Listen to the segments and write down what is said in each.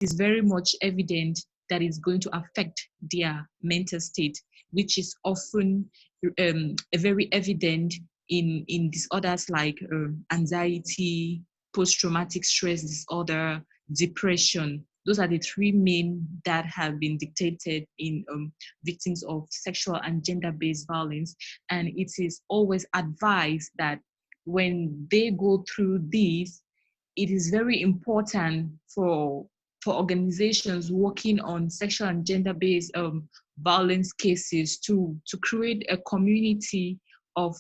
is very much evident that it's going to affect their mental state, which is often very evident in disorders like anxiety, post-traumatic stress disorder, depression. Those are the three main that have been dictated in victims of sexual and gender-based violence. And it is always advised that when they go through this, it is very important for organizations working on sexual and gender-based violence cases to create a community of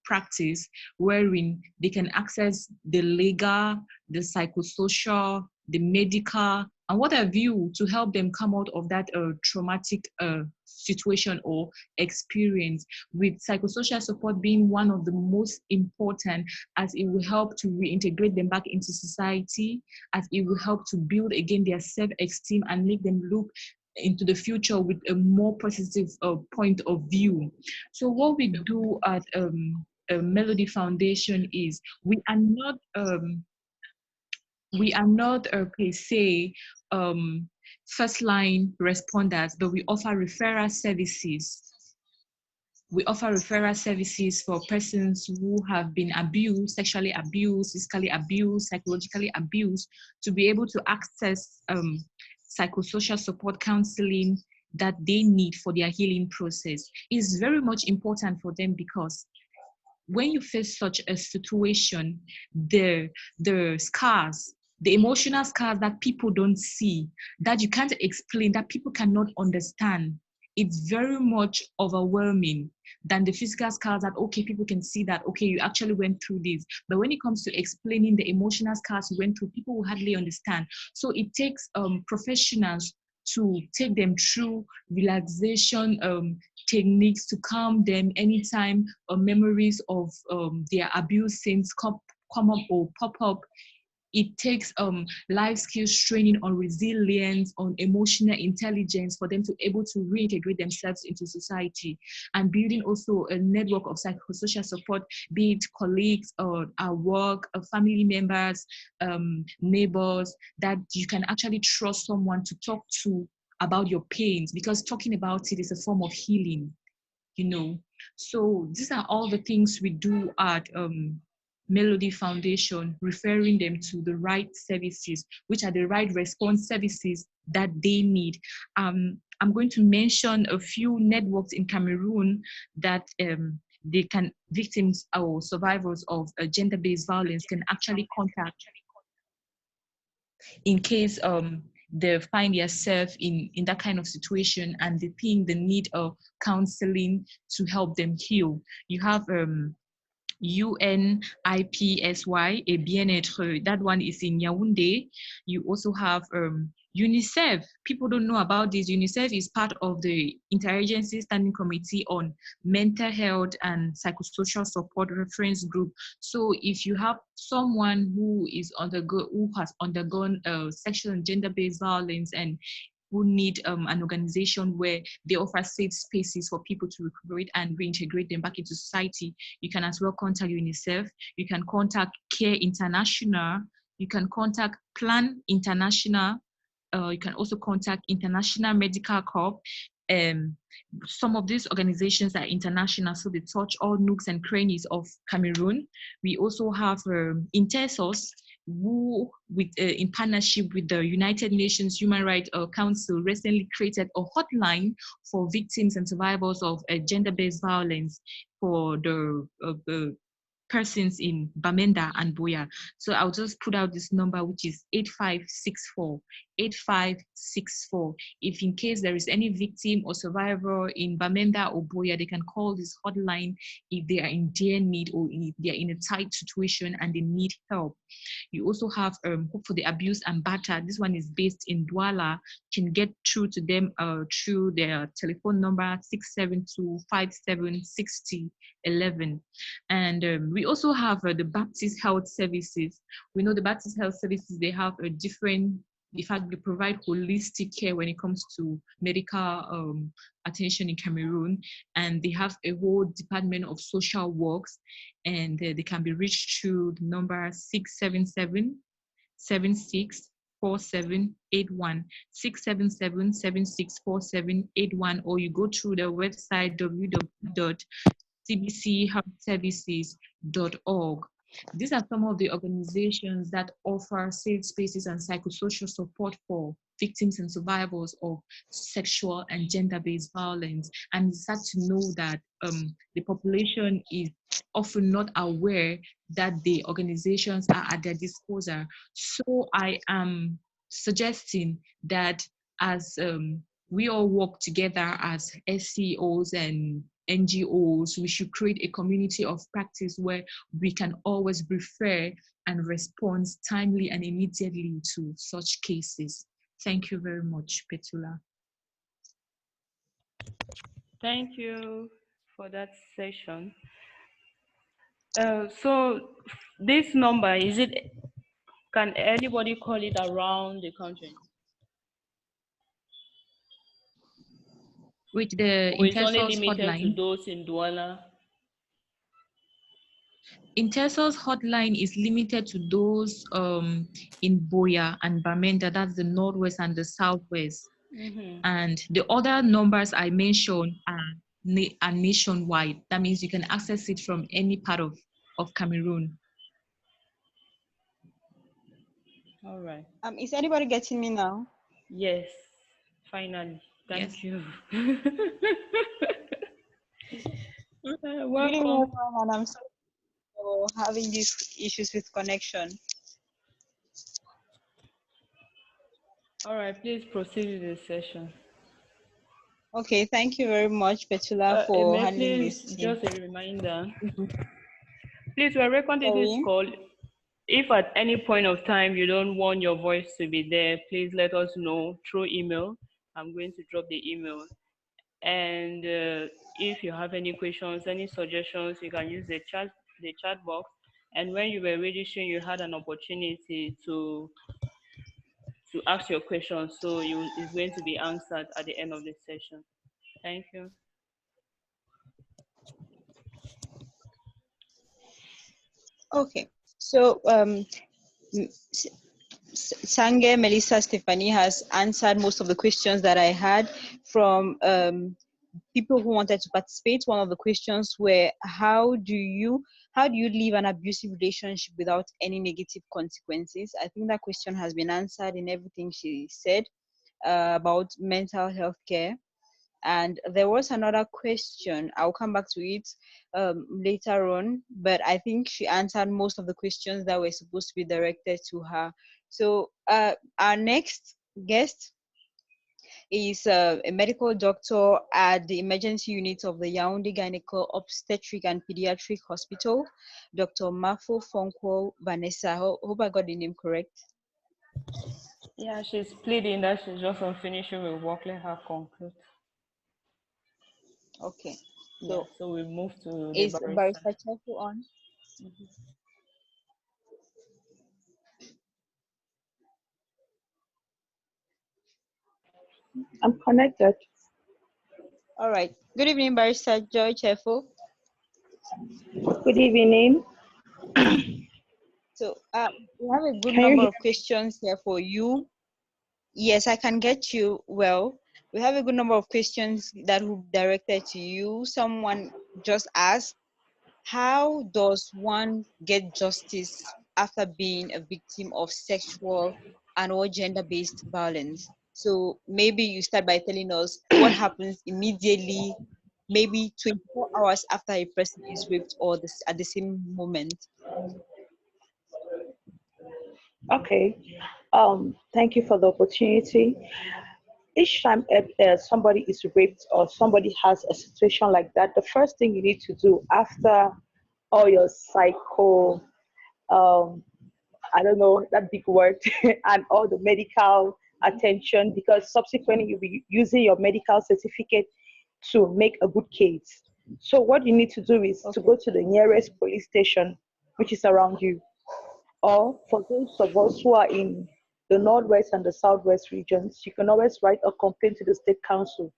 practice wherein they can access the legal, the psychosocial, the medical, and what have you to help them come out of that traumatic situation or experience, with psychosocial support being one of the most important, as it will help to reintegrate them back into society, as it will help to build again their self-esteem and make them look into the future with a more positive point of view. So what we do at Melody Foundation is we are not per se first line responders, but we offer referral services. We offer referral services for persons who have been abused, sexually abused, physically abused, psychologically abused, to be able to access psychosocial support counseling that they need for their healing process. It's very much important for them, because when you face such a situation, the scars, the emotional scars that people don't see, that you can't explain, that people cannot understand, it's very much overwhelming than the physical scars that, okay, people can see that, okay, you actually went through this. But when it comes to explaining the emotional scars you went through, people will hardly understand. So it takes professionals to take them through relaxation techniques to calm them anytime memories of their abuse scenes come up or pop up. It takes life skills training on resilience, on emotional intelligence for them to able to reintegrate themselves into society, and building also a network of psychosocial support, be it colleagues or at work, family members, neighbors, that you can actually trust someone to talk to about your pains, because talking about it is a form of healing, you know. So these are all the things we do at Melody Foundation, referring them to the right services, which are the right response services that they need. I'm going to mention a few networks in Cameroon that victims or survivors of gender-based violence can actually contact in case they find themselves in that kind of situation and they think they need counseling to help them heal. You have UNIPSY, a bien-être, that one is in Yaoundé. You also have UNICEF. People don't know about this. UNICEF is part of the Interagency Standing Committee on Mental Health and Psychosocial Support Reference Group. So if you have someone who has undergone sexual and gender-based violence and who need an organization where they offer safe spaces for people to recuperate and reintegrate them back into society, you can as well contact UNICEF. You can contact Care International. You can contact Plan International. You can also contact International Medical Corps. Some of these organizations are international, so they touch all nooks and crannies of Cameroon. We also have Intersos, who, in partnership with the United Nations Human Rights Council, recently created a hotline for victims and survivors of gender-based violence for the persons in Bamenda and Boya. So I'll just put out this number, which is 8564. 8564. If in case there is any victim or survivor in Bamenda or Boya, they can call this hotline if they are in dire need or if they are in a tight situation and they need help. You also have Hope for the Abuse and Battered. This one is based in Douala. You can get through to them through their telephone number 672576011. And we also have the Baptist Health Services. We know the Baptist Health Services, they have a different, in fact, they provide holistic care when it comes to medical attention in Cameroon. And they have a whole department of social works, and they can be reached through the number 677-76 677-764781, 677-764781, or you go through the website www.cbchealthservices.org. These are some of the organizations that offer safe spaces and psychosocial support for victims and survivors of sexual and gender-based violence. And it's sad to know that the population is often not aware that the organizations are at their disposal. So I am suggesting that as we all work together as SCOs and NGOs, we should create a community of practice where we can always refer and respond timely and immediately to such cases. Thank you very much, Pertulla. Thank you for that session. So this number, can anybody call it around the country? With the Or it's only Intersource limited to hotline. those in Douala? Intersource hotline is limited to those in Boya and Bamenda, that's the Northwest and the Southwest. And the other numbers I mentioned are nationwide. That means you can access it from any part of Cameroon. All right. Is anybody getting me now? Yes, finally. Thank you. Welcome. Welcome. Good evening, everyone, and I'm sorry for having these issues with connection. All right, please proceed with the session. Okay, thank you very much, Pertulla, for handling this. Just a reminder. Please, we're recording this call. If at any point of time you don't want your voice to be there, please let us know through email. I'm going to drop the email. And if you have any questions, any suggestions, you can use the chat box. And when you were registering, you had an opportunity to ask your questions. So it's going to be answered at the end of the session. Thank you. Okay, so Tsangue Meli Stephanie has answered most of the questions that I had from people who wanted to participate. One of the questions were, how do you live an abusive relationship without any negative consequences? I think that question has been answered in everything she said about mental health care. And there was another question, I'll come back to it later on, but I think she answered most of the questions that were supposed to be directed to her. So our next guest is a medical doctor at the emergency unit of the Yaoundé Gynecological Obstetric and Pediatric Hospital, Dr. Mafo Fonkwo Vanessa. Hope I got the name correct. Yeah, she's pleading that she's just on finishing with work. Let her conclude. Okay. So we move to is the Barrister Chefu on? I'm connected. All right. Good evening, Barrister Joy Chefu. Good evening. So we have a good number of questions here for you. Yes, I can get you well. We have a good number of questions that will be directed to you. Someone just asked, how does one get justice after being a victim of sexual and or gender-based violence? So maybe you start by telling us what happens immediately, maybe 24 hours after a person is raped, or at the same moment. Okay. Thank you for the opportunity. Each time somebody is raped or somebody has a situation like that, the first thing you need to do after all your psycho, I don't know that big word, and all the medical attention, because subsequently you'll be using your medical certificate to make a good case. So what you need to do is to go to the nearest police station, which is around you. Or for those of us who are in the Northwest and the Southwest regions, you can always write a complaint to the State Council.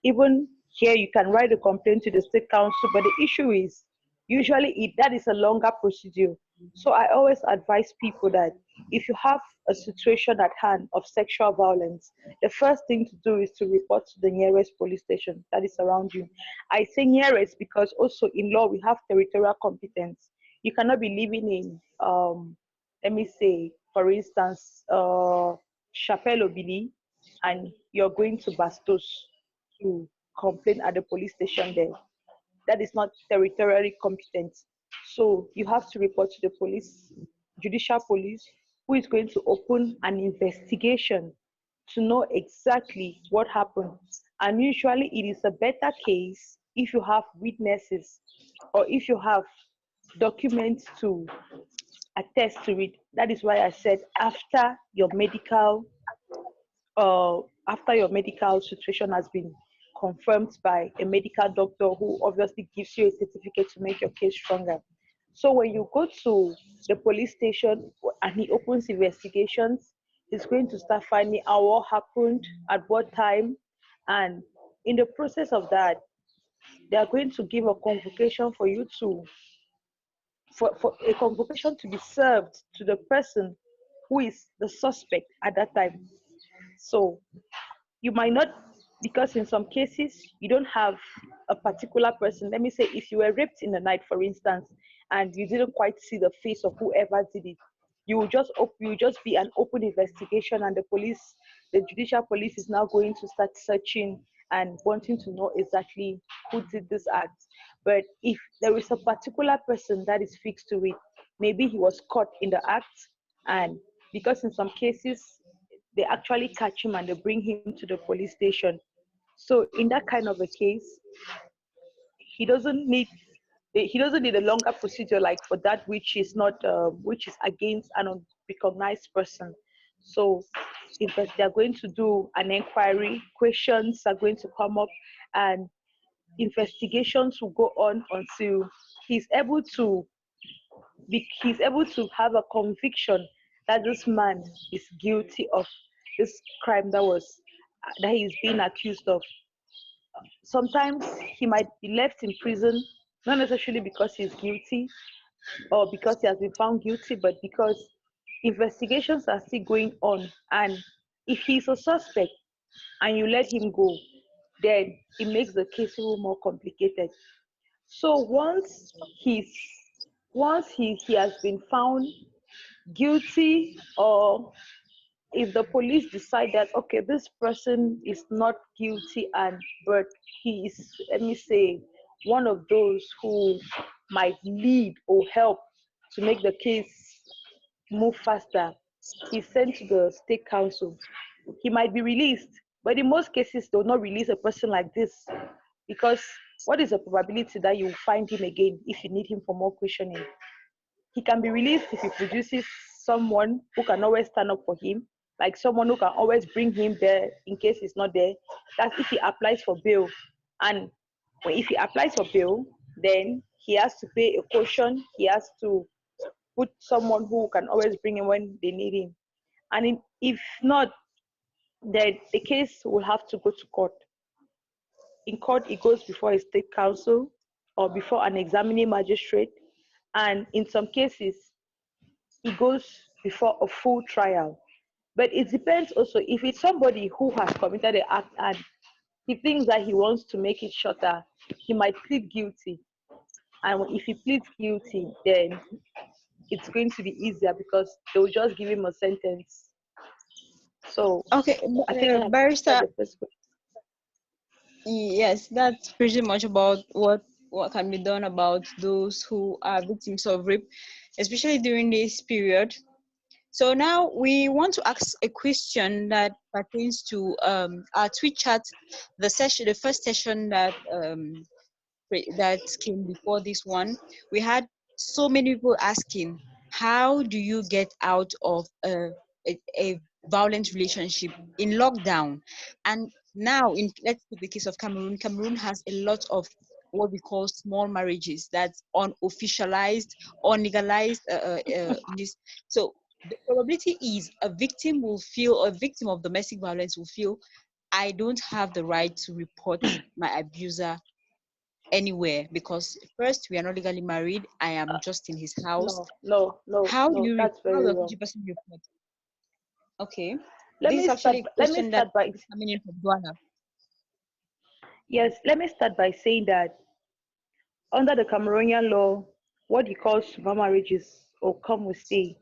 Even here, you can write a complaint to the State Council, but the issue is, usually that is a longer procedure. So I always advise people that if you have a situation at hand of sexual violence, the first thing to do is to report to the nearest police station that is around you. I say nearest because also in law we have territorial competence. You cannot be living in, let me say, for instance, Chapelle Obili, and you're going to Bastos to complain at the police station there. That is not territorially competent. So you have to report to the police, judicial police, who is going to open an investigation to know exactly what happened. And usually it is a better case if you have witnesses or if you have documents to attest to it. That is why I said after your medical situation has been confirmed by a medical doctor who obviously gives you a certificate to make your case stronger. So when you go to the police station and he opens investigations, he's going to start finding out what happened, at what time, and in the process of that, they are going to give a convocation for you to for a convocation to be served to the person who is the suspect at that time. So you might not, because in some cases you don't have a particular person. Let me say if you were raped in the night, for instance, and you didn't quite see the face of whoever did it, you will just be an open investigation, and the judicial police is now going to start searching and wanting to know exactly who did this act. But if there is a particular person that is fixed to it, maybe he was caught in the act, and because in some cases they actually catch him and they bring him to the police station. So in that kind of a case, he doesn't need he doesn't need a longer procedure like for that which is not which is against an unrecognized person. So if they're going to do an inquiry, questions are going to come up, and investigations will go on until he's able to he's able to have a conviction that this man is guilty of this crime that he's being accused of. Sometimes he might be left in prison, not necessarily because he's guilty or because he has been found guilty, but because investigations are still going on. And if he's a suspect and you let him go, then it makes the case a little more complicated. So once he has been found guilty, or if the police decide that okay, this person is not guilty, and but he is, let me say, one of those who might lead or help to make the case move faster, he's sent to the state council. He might be released, but in most cases they will not release a person like this, because what is the probability that you will find him again if you need him for more questioning? He can be released if he produces someone who can always stand up for him, like someone who can always bring him there in case he's not there. That's if he applies for bail. And if he applies for bail, then he has to pay a caution. He has to put someone who can always bring him when they need him. And if not, then the case will have to go to court. In court, it goes before a state council or before an examining magistrate. And in some cases, it goes before a full trial. But it depends also if it's somebody who has committed the act and he thinks that he wants to make it shorter, he might plead guilty. And if he pleads guilty, then it's going to be easier because they will just give him a sentence. So Okay, I think I have Barrister, answered the first question. yes, that's pretty much about what can be done about those who are victims of rape, especially during this period. So now we want to ask a question that pertains to our tweet chat, the first session that came before this one. We had so many people asking, how do you get out of a violent relationship in lockdown? And now, let's take the case of Cameroon. Cameroon has a lot of what we call small marriages, that's unofficialized, unlegalized. So the probability is a victim of domestic violence will feel, I don't have the right to report my abuser anywhere, because first, we are not legally married. I am just in his house. How do you That's how very does wrong. the person report? Okay, Let this is me start. actually a Let me question that start by is coming in from Duana. yes. Let me start by saying that under the Cameroonian law, what you call super marriages or come with stay,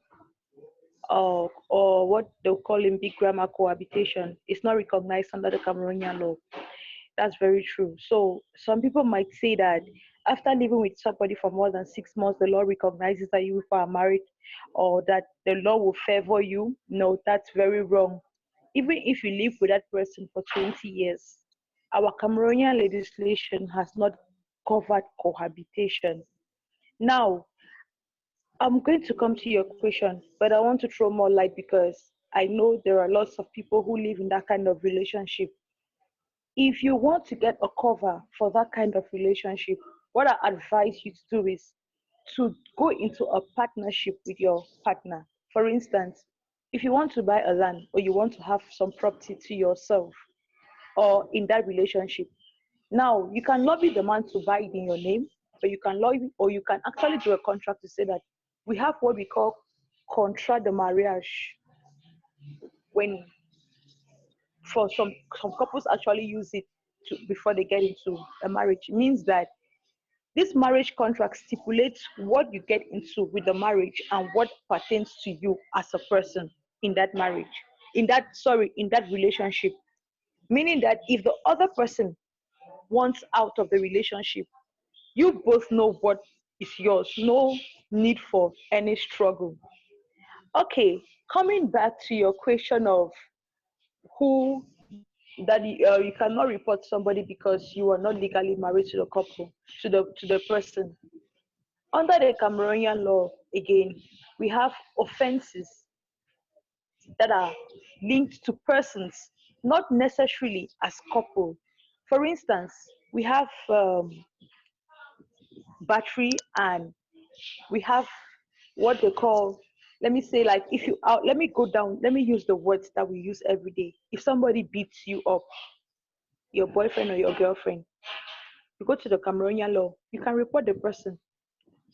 or what they'll call in big grammar cohabitation, is not recognized under the Cameroonian law. That's very true. So some people might say that after living with somebody for more than 6 months, the law recognizes that you are married, or that the law will favor you. No, that's very wrong. Even if you live with that person for 20 years, our Cameroonian legislation has not covered cohabitation. Now, I'm going to come to your question, but I want to throw more light because I know there are lots of people who live in that kind of relationship. If you want to get a cover for that kind of relationship, what I advise you to do is to go into a partnership with your partner. For instance, if you want to buy a land or you want to have some property to yourself or in that relationship, now you can lobby the man to buy it in your name, or you can lobby, or you can actually do a contract to say that we have what we call contrat de mariage. When for some couples actually use it to before they get into a marriage, it means that this marriage contract stipulates what you get into with the marriage and what pertains to you as a person in that marriage, in that relationship. Meaning that if the other person wants out of the relationship, you both know what is yours. No need for any struggle. Okay, coming back to your question of who that you cannot report somebody because you are not legally married to the couple, to the person. Under the Cameroonian law, again, we have offenses that are linked to persons, not necessarily as couple. For instance, we have battery, and we have what they call, let me say, like, if you out, let me go down, let me use the words that we use every day. If somebody beats you up, your boyfriend or your girlfriend, you go to the Cameroonian law, you can report the person.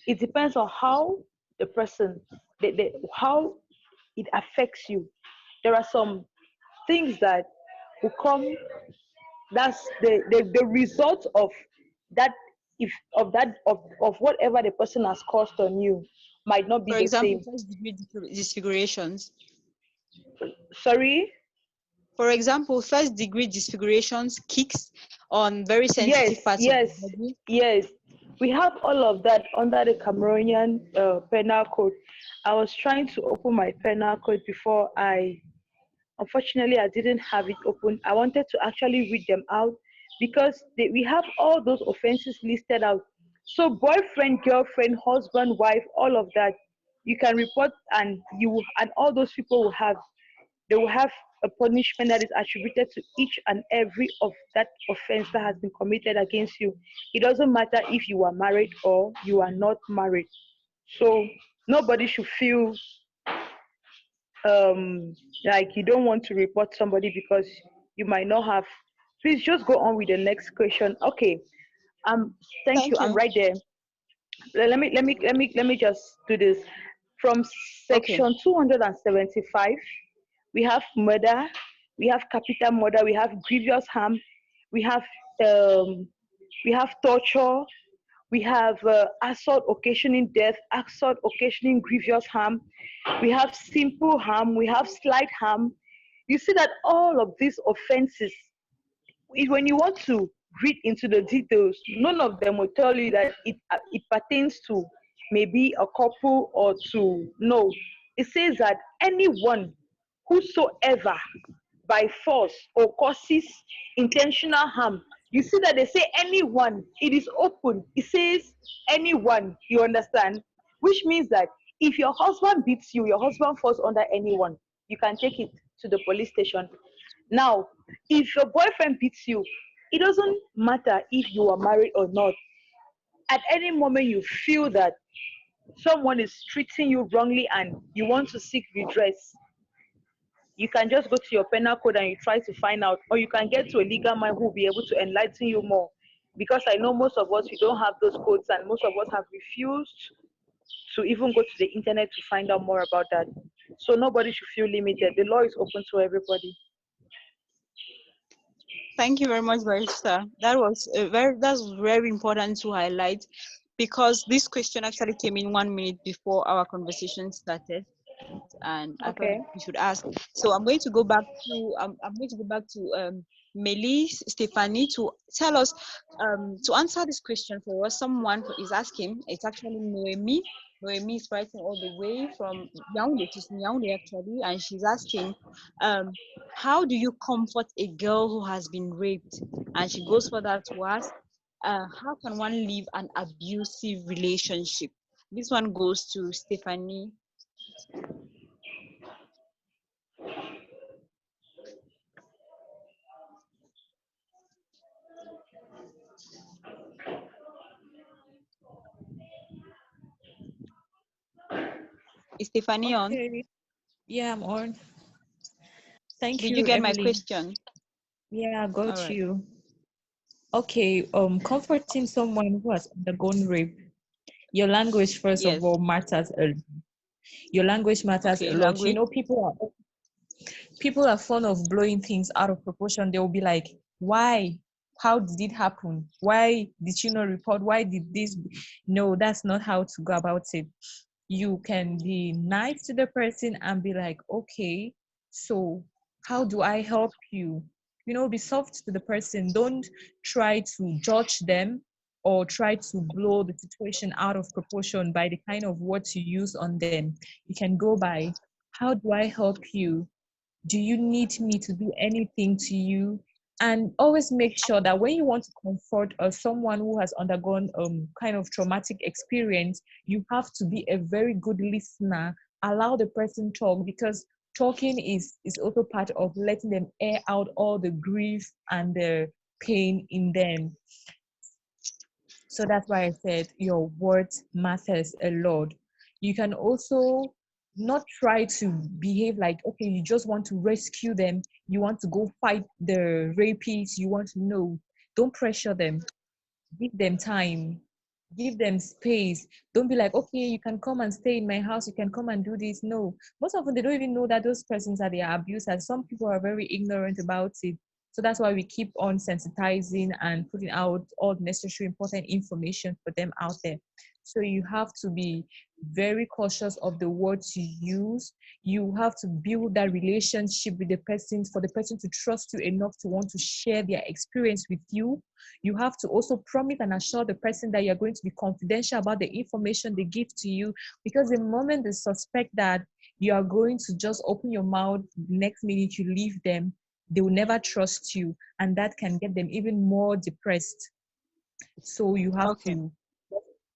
It depends on how the person, how it affects you. There are some things that will come, that's the result of that, if of that of whatever the person has caused on you might not be For the example, same. first-degree disfigurations. Sorry? For example, first-degree disfigurations, kicks on very sensitive Yes, parts of the yes, body. yes. We have all of that under the Cameroonian penal code. I was trying to open my penal code before unfortunately, I didn't have it open. I wanted to actually read them out because we have all those offenses listed out. So boyfriend, girlfriend, husband, wife, all of that, you can report, and all those people they will have a punishment that is attributed to each and every of that offense that has been committed against you. It doesn't matter if you are married or you are not married. So nobody should feel like you don't want to report somebody because you might not have. Please just go on with the next question. Okay. Thank you. Thank I'm you. right there. Let me just do this. From Okay. section 275, we have murder, we have capital murder, we have grievous harm, we have um, we have torture, we have assault occasioning death, assault occasioning grievous harm, we have simple harm, we have slight harm. You see that all of these offenses, when you want to read into the details, none of them will tell you that it pertains to maybe a couple or to, no. It says that anyone whosoever by force or causes intentional harm. You see that they say anyone, it is open. It says anyone, you understand? Which means that if your husband beats you, your husband falls under anyone, you can take it to the police station. Now, if your boyfriend beats you, it doesn't matter if you are married or not. At any moment you feel that someone is treating you wrongly and you want to seek redress, you can just go to your penal code and you try to find out, or you can get to a legal man who will be able to enlighten you more. because I know most of us, we don't have those codes, and most of us have refused to even go to the internet to find out more about that. So nobody should feel limited. The law is open to everybody. Thank you very much, Barrister. That's very important to highlight, because this question actually came in 1 minute before our conversation started, and I thought Okay. we should ask. So I'm going to go back to Meli Stephanie to tell us to answer this question for us. Someone is asking. It's actually Noemi. Noemi is writing all the way from Yaoundé. She's in Yaoundé actually, and she's asking, how do you comfort a girl who has been raped? And she goes further to ask, how can one leave an abusive relationship? This one goes to Stephanie. Is Stephanie on? Okay. Yeah, I'm on. Thank Did you, you get my Emeline. question? Yeah, I got All right. you. Okay, comforting someone who has undergone rape. Your language, first Yes. of all, matters a lot. Your language matters Okay, a lot. You language. know, people are fond of blowing things out of proportion. They'll be like, why? How did it happen? Why did you not report? Why did this? No, that's not how to go about it. You can be nice to the person and be like, okay, so how do I help you? You know, be soft to the person. Don't try to judge them or try to blow the situation out of proportion by the kind of words you use on them. You can go by, how do I help you? Do you need me to do anything to you? And always make sure that when you want to comfort someone who has undergone kind of traumatic experience, you have to be a very good listener. Allow the person talk, because talking is also part of letting them air out all the grief and the pain in them. So that's why I said your words matters a lot. You can also not try to behave like, okay, you just want to rescue them. You want to go fight the rapists. You want to know. Don't pressure them. Give them time. Give them space. Don't be like, okay, you can come and stay in my house. You can come and do this. No. Most often they don't even know that those persons are their abusers. Some people are very ignorant about it. So that's why we keep on sensitizing and putting out all necessary important information for them out there. So you have to be very cautious of the words you use. You have to build that relationship with the person for the person to trust you enough to want to share their experience with you. You have to also promise and assure the person that you're going to be confidential about the information they give to you, because the moment they suspect that you are going to just open your mouth, next minute you leave them, they will never trust you, and that can get them even more depressed. So you have to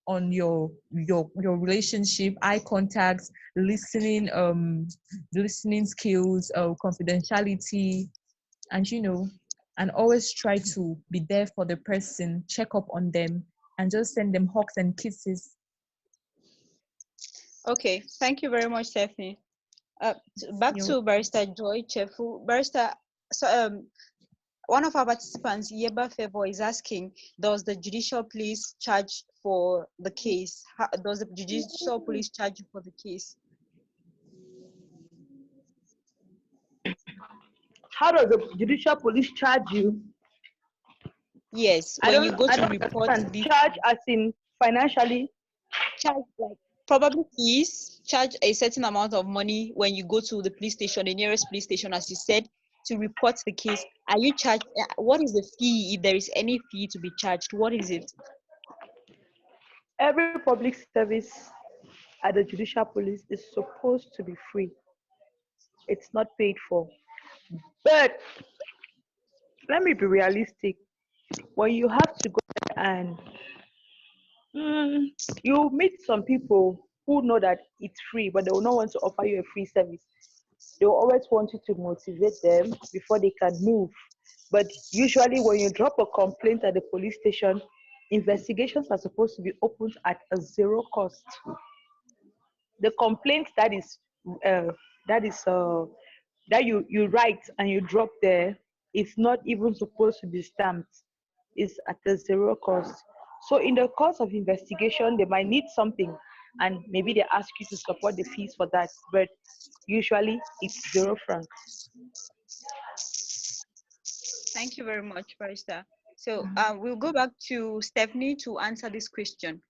on your relationship, eye contact, listening skills, confidentiality, and and always try to be there for the person, check up on them, and just send them hugs and kisses. Okay, thank you very much, Stephanie. Back to Barrister Joy Chefu. Barrister, so one of our participants, Yeba Favor, is asking, does the judicial police charge for the case? Does the judicial police charge you for the case? How does the judicial police charge you? Yes, when you go to report this, charge as in financially. charge like probably fees, charge a certain amount of money when you go to the police station, the nearest police station, as you said, to report the case. Are you charged? What is the fee, if there is any fee to be charged? What is it? Every public service at the judicial police is supposed to be free. It's not paid for. But let me be realistic. When you have to go and you meet some people who know that it's free, but they will not want to offer you a free service. They will always want you to motivate them before they can move. But usually when you drop a complaint at the police station, investigations are supposed to be opened at a zero cost. The complaint uh, that is that you write and you drop there, it's not even supposed to be stamped. is at a zero cost. So in the course of investigation, they might need something, and maybe they ask you to support the fees for that, but usually it's 0 franc. Thank you very much, Barrister. So we'll go back to Stephanie to answer this question.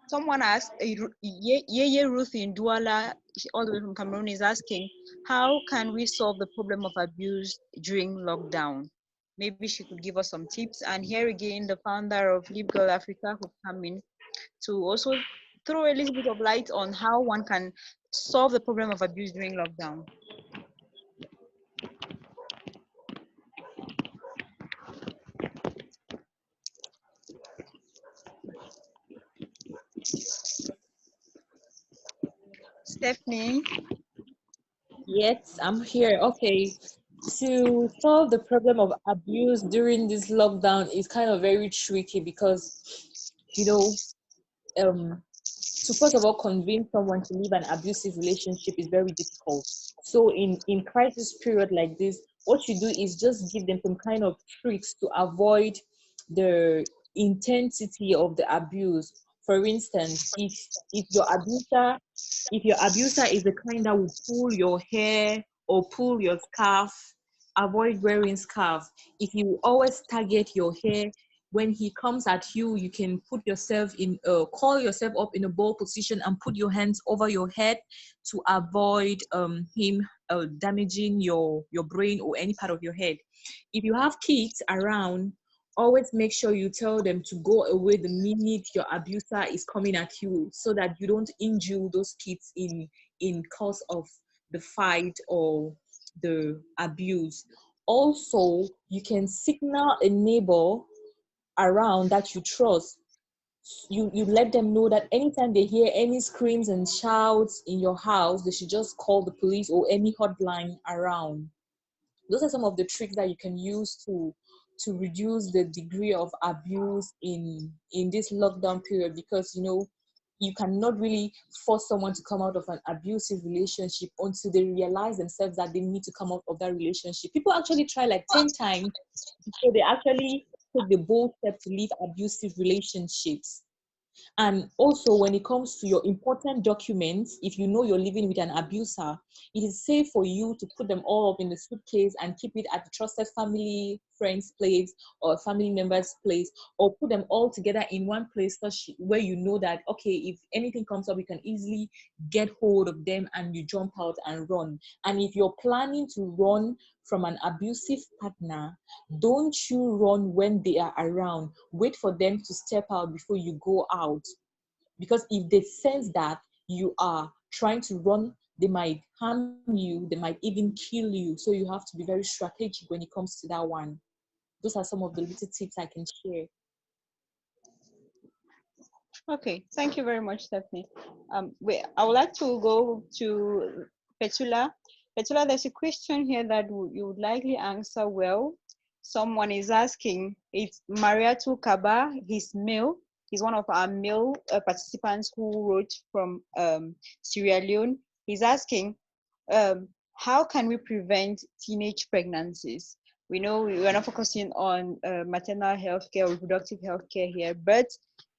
Someone asked, Yeye Ruth in Douala, all the way from Cameroon, is asking, how can we solve the problem of abuse during lockdown? Maybe she could give us some tips. And here again, the founder of Live Girl Africa would come in to also throw a little bit of light on how one can solve the problem of abuse during lockdown. Stephanie? Yes, I'm here. Okay. To solve the problem of abuse during this lockdown is kind of very tricky because, you know, to first of all convince someone to leave an abusive relationship is very difficult. So in crisis period like this, what you do is just give them some kind of tricks to avoid the intensity of the abuse. For instance, if your abuser is the kind that will pull your hair or pull your scarf, avoid wearing scarf. If you always target your hair, when he comes at you, you can put yourself in, call yourself up in a ball position and put your hands over your head to avoid him damaging your brain or any part of your head. If you have kids around, always make sure you tell them to go away the minute your abuser is coming at you, so that you don't injure those kids in cause of the fight or the abuse. Also, you can signal a neighbor around that you trust. You let them know that anytime they hear any screams and shouts in your house, they should just call the police or any hotline around. Those are some of the tricks that you can use to reduce the degree of abuse in this lockdown period, because you cannot really force someone to come out of an abusive relationship until they realize themselves that they need to come out of that relationship. People actually try like 10 times before they actually take the bold step to leave abusive relationships. And also, when it comes to your important documents, if you know you're living with an abuser, it is safe for you to put them all up in the suitcase and keep it at the trusted family, friend's place, or family member's place, or put them all together in one place where you know that, okay, if anything comes up, you can easily get hold of them and you jump out and run. And if you're planning to run from an abusive partner, don't you run when they are around. Wait for them to step out before you go out. Because if they sense that you are trying to run, they might harm you, they might even kill you. So you have to be very strategic when it comes to that one. Those are some of the little tips I can share. Okay, thank you very much, Stephanie. I would like to go to Pertulla. Pertulla, there's a question here that you would likely answer well. Someone is asking, it's Mariatu Kaba, he's male. He's one of our male participants who wrote from Sierra Leone. He's asking, how can we prevent teenage pregnancies? We know we're not focusing on maternal health care or reproductive health care here, but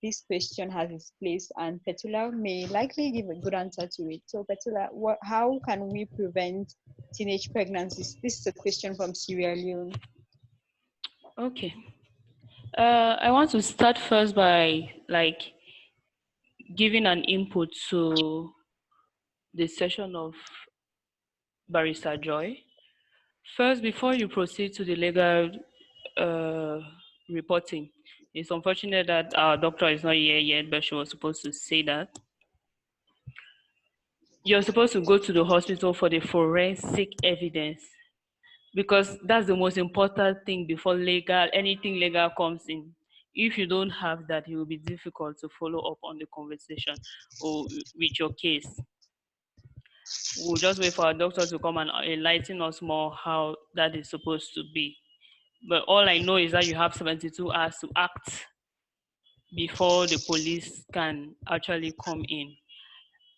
this question has its place, and Pertulla may likely give a good answer to it. So Pertulla, how can we prevent teenage pregnancies? This is a question from Sierra Leone. Okay. I want to start first by giving an input to the session of Barrister Joy. First, before you proceed to the legal reporting, it's unfortunate that our doctor is not here yet, but she was supposed to say that. You're supposed to go to the hospital for the forensic evidence, because that's the most important thing before anything legal comes in. If you don't have that, it will be difficult to follow up on the conversation or with your case. We'll just wait for our doctor to come and enlighten us more how that is supposed to be. But all I know is that you have 72 hours to act before the police can actually come in.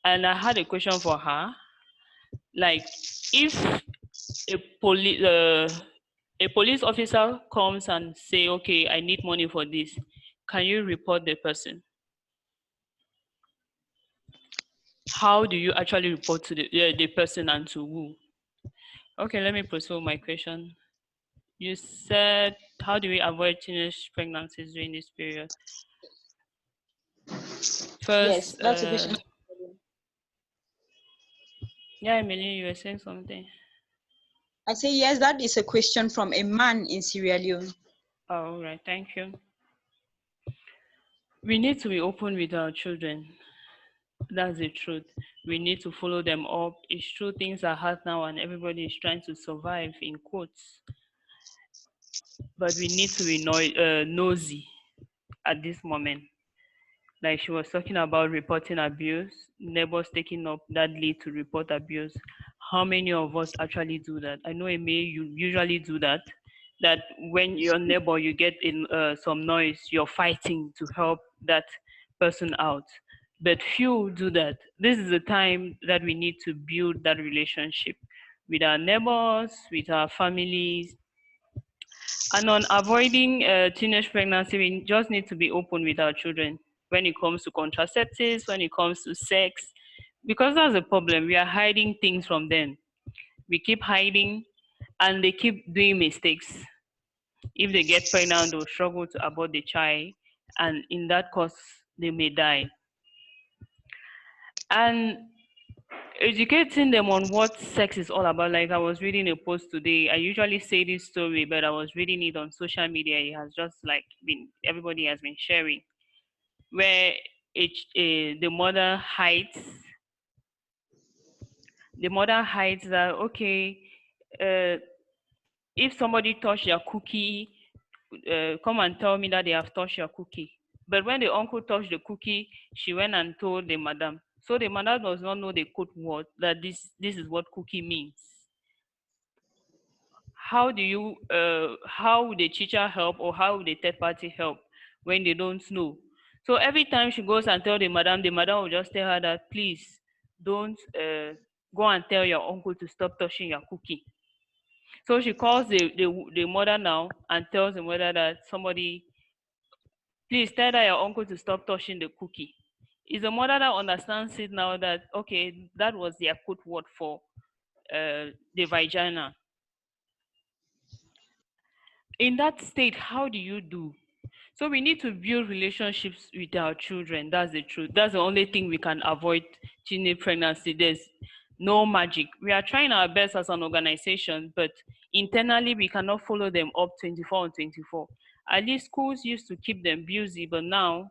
And I had a question for her. Like, if a a police officer comes and say, okay, I need money for this, can you report the person? How do you actually report to the person and to who? Okay, let me pursue my question. You said, how do we avoid teenage pregnancies during this period? Yes, First, that's a question. yeah, Emily, you were saying something. I say yes, that is a question from a man in Sierra Leone. Oh, all right, thank you. We need to be open with our children. That's the truth. We need to follow them up. It's true, things are hard now and everybody is trying to survive, in quotes. But we need to be nosy at this moment. Like she was talking about reporting abuse, neighbors taking up that lead to report abuse. How many of us actually do that? I know, Amy, you usually do that. That when your neighbor, you get in some noise, you're fighting to help that person out. But few do that. This is the time that we need to build that relationship with our neighbors, with our families. And on avoiding teenage pregnancy, we just need to be open with our children when it comes to contraceptives, when it comes to sex, because that's the problem. We are hiding things from them. We keep hiding, and they keep doing mistakes. If they get pregnant, they'll struggle to abort the child, and in that cause, they may die. And educating them on what sex is all about. Like I was reading a post today. I usually say this story, but I was reading it on social media. It has just like been, everybody has been sharing, where the mother hides that, okay, uh, if somebody touched your cookie, come and tell me that they have touched your cookie. But when the uncle touched the cookie, she went and told the madam. So the madam does not know the code word that this is what cookie means. How do you how would the teacher help, or how would the third party help when they don't know? So every time she goes and tell the madam will just tell her that, please don't go and tell your uncle to stop touching your cookie. So she calls the mother now and tells the mother that, somebody, please tell that your uncle to stop touching the cookie. It's the mother that understands it now, that okay, that was their code word for the vagina. In that state, how do you do? So we need to build relationships with our children. That's the truth. That's the only thing we can avoid teenage pregnancy. There's no magic. We are trying our best as an organization, but internally we cannot follow them up 24 on 24. At least schools used to keep them busy, but now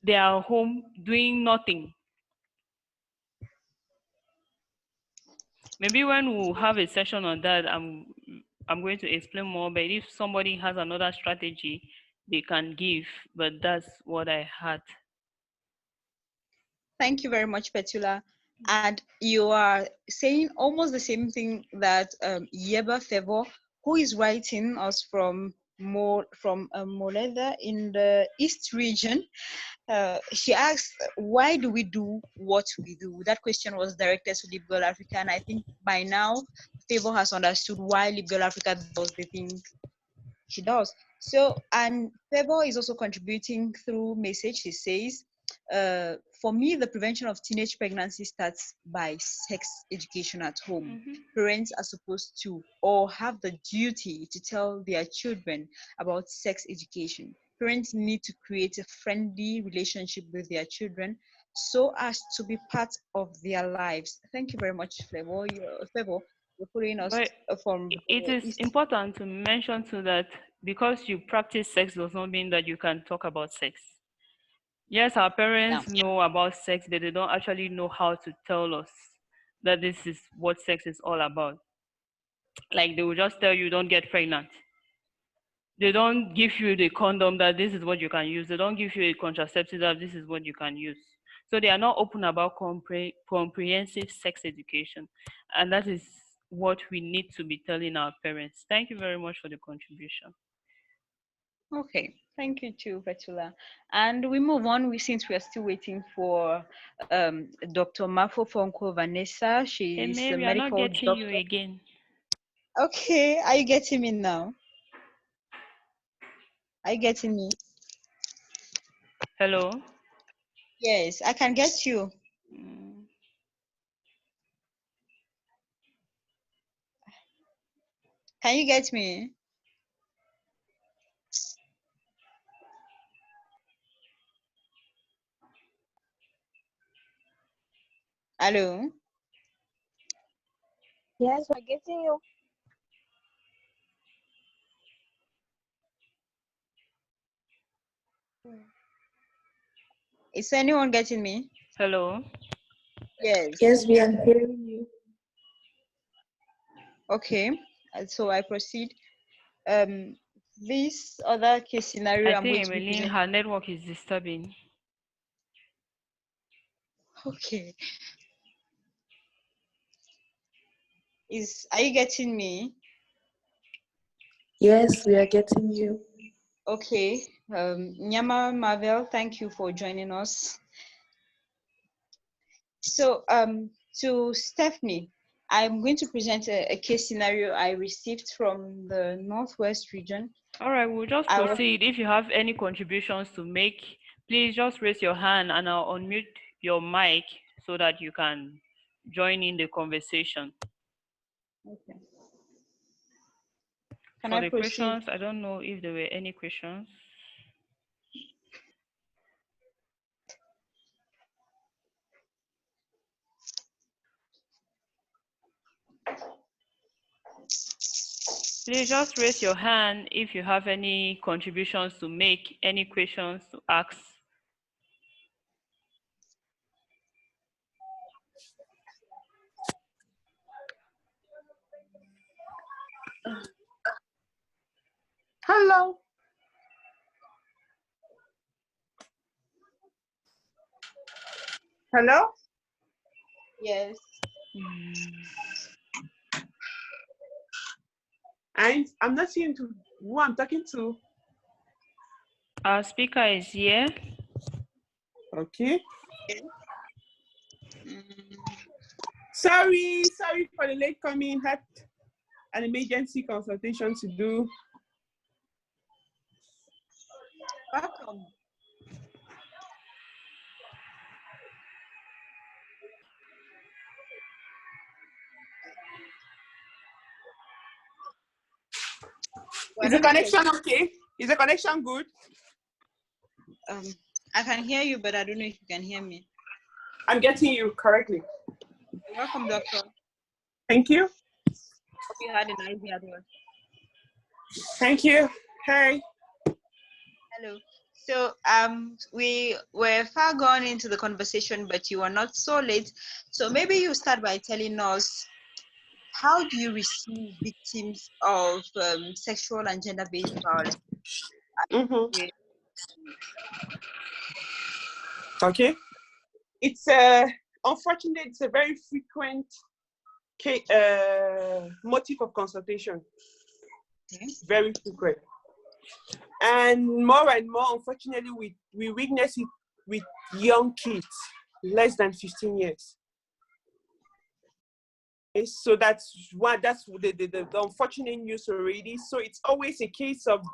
they are home doing nothing. Maybe when we'll have a session on that, I'm going to explain more, but if somebody has another strategy, they can give, but that's what I had. Thank you very much, Pertulla. And you are saying almost the same thing that Yeba Favor, who is writing us from Moleda in the East region. She asked, why do we do what we do? That question was directed to Live Girl Africa, and I think by now Favor has understood why Live Girl Africa does the things she does. So, and Favor is also contributing through message. She says, for me, the prevention of teenage pregnancy starts by sex education at home. Parents are supposed to, or have the duty to, tell their children about sex education. Parents need to create a friendly relationship with their children so as to be part of their lives. Thank you very much, Favor. You're putting us from it is East. important to mention too that because you practice sex does not mean that you can talk about sex. Yes, our parents know about sex, but they don't actually know how to tell us that this is what sex is all about. Like they will just tell you, don't get pregnant. They don't give you the condom that this is what you can use. They don't give you a contraceptive that this is what you can use. So they are not open about comprehensive sex education. And that is what we need to be telling our parents. Thank you very much for the contribution. Okay, thank you too, Pertulla. And we move on, since we are still waiting for Dr. Mafo Fonkwo Vanessa. She's Hey, a medical I'm not getting doctor. you again. Okay, are you getting me now? Are you getting me? Hello? Yes, I can get you. Mm, Can you get me? Hello? Yes, we're getting you. Is anyone getting me? Hello? Yes. Yes, we are hearing you. Okay, so I proceed. This other case scenario I I'm going think to be Emeline, presenting. her network is disturbing. Okay. Are you getting me? Yes, we are getting you. Okay. Nyama Marvel, thank you for joining us. So to Stephanie, I'm going to present a case scenario I received from the Northwest region. All right, we'll just proceed. If you have any contributions to make, please just raise your hand and I'll unmute your mic so that you can join in the conversation. Okay. For the questions, I don't know if there were any questions. Please just raise your hand if you have any contributions to make, any questions to ask. Hello. Hello? Yes. I'm not seeing who I'm talking to. Our speaker is here. Okay. Sorry for the late coming. Had an emergency consultation to do. Welcome. Is the connection okay? Is the connection good? I can hear you, but I don't know if you can hear me. I'm getting you correctly. Welcome, doctor. Thank you. Hope you had a nice day at work. Thank you. Hey. Hello. So we were far gone into the conversation, but you are not so late. So maybe you start by telling us, how do you receive victims of sexual and gender-based violence? Okay. It's unfortunate. It's a very frequent motive of consultation. Okay. Very frequent. And more, unfortunately, we witness it with young kids, less than 15 years. So that's the unfortunate news already. So it's always a case of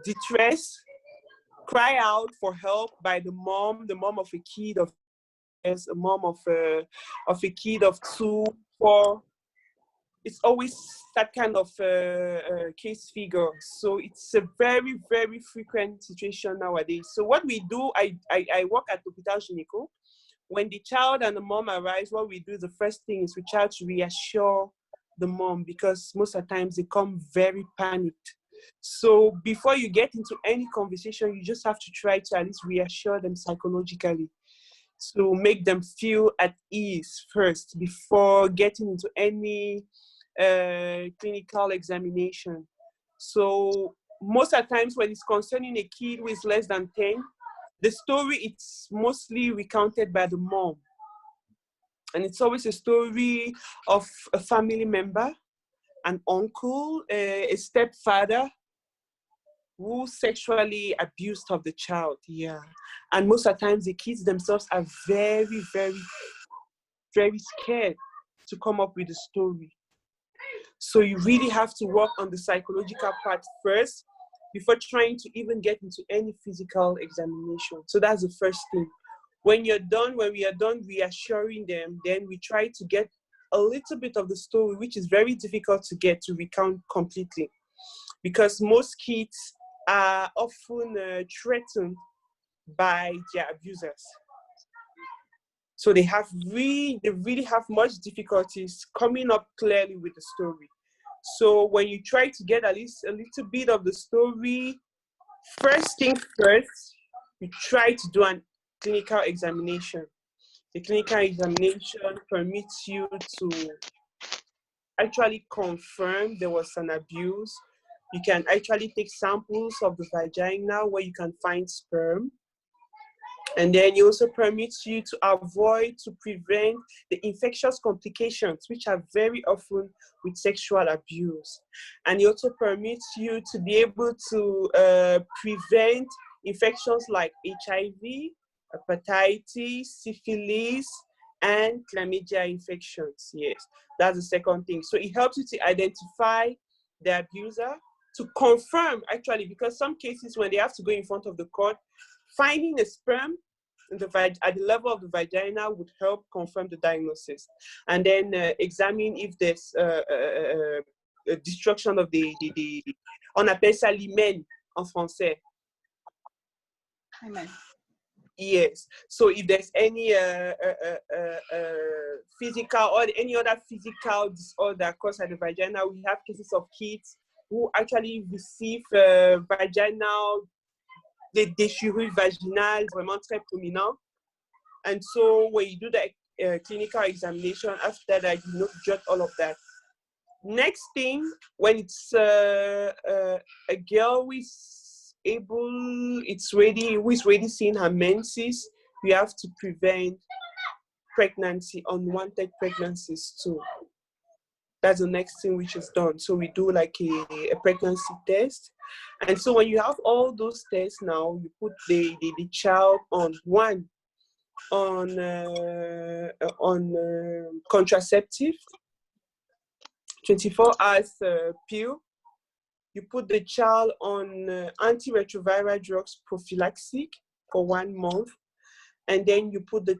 distress, cry out for help by the mom of a kid of a mom of a kid of 2, 4. It's always that kind of case figure. So it's a very, very frequent situation nowadays. So what we do, I work at Hopital Gynéco. When the child and the mom arrive, what we do, the first thing is we try to reassure the mom, because most of the times they come very panicked. So before you get into any conversation, you just have to try to at least reassure them psychologically, to make them feel at ease first before getting into any clinical examination. So most of the times when it's concerning a kid who is less than 10, the story it's mostly recounted by the mom. And it's always a story of a family member, an uncle, a stepfather who sexually abused of the child. Yeah. And most of the times the kids themselves are very, very, very scared to come up with a story. So you really have to work on the psychological part first before trying to even get into any physical examination. So that's the first thing. When we are done reassuring them, then we try to get a little bit of the story, which is very difficult to get to recount completely, because most kids are often threatened by their abusers. So they really have much difficulties coming up clearly with the story. So when you try to get at least a little bit of the story, first thing first, you try to do an clinical examination. The clinical examination permits you to actually confirm there was an abuse. You can actually take samples of the vagina where you can find sperm. And then it also permits you to prevent the infectious complications, which are very often with sexual abuse. And it also permits you to be able to prevent infections like HIV, hepatitis, syphilis, and chlamydia infections. Yes, that's the second thing. So it helps you to identify the abuser, to confirm actually, because some cases when they have to go in front of the court, finding a sperm at the level of the vagina would help confirm the diagnosis. And then examine if there's a destruction of on appelle ça l'hymen en français. Amen. Yes. So if there's any physical or any other physical disorder caused at the vagina, we have cases of kids who actually receive vaginal, des déchirures vaginales vraiment très prominentes. And so when you do the clinical examination, after that, you know, jot all of that. Next thing, when it's a girl who is ready seeing her menses, we have to prevent pregnancy, unwanted pregnancies too. That's the next thing which is done. So we do like a pregnancy test. And so when you have all those tests now, you put the child on contraceptive, 24 hours pill. You put the child on antiretroviral drugs prophylactic for 1 month. And then you cover the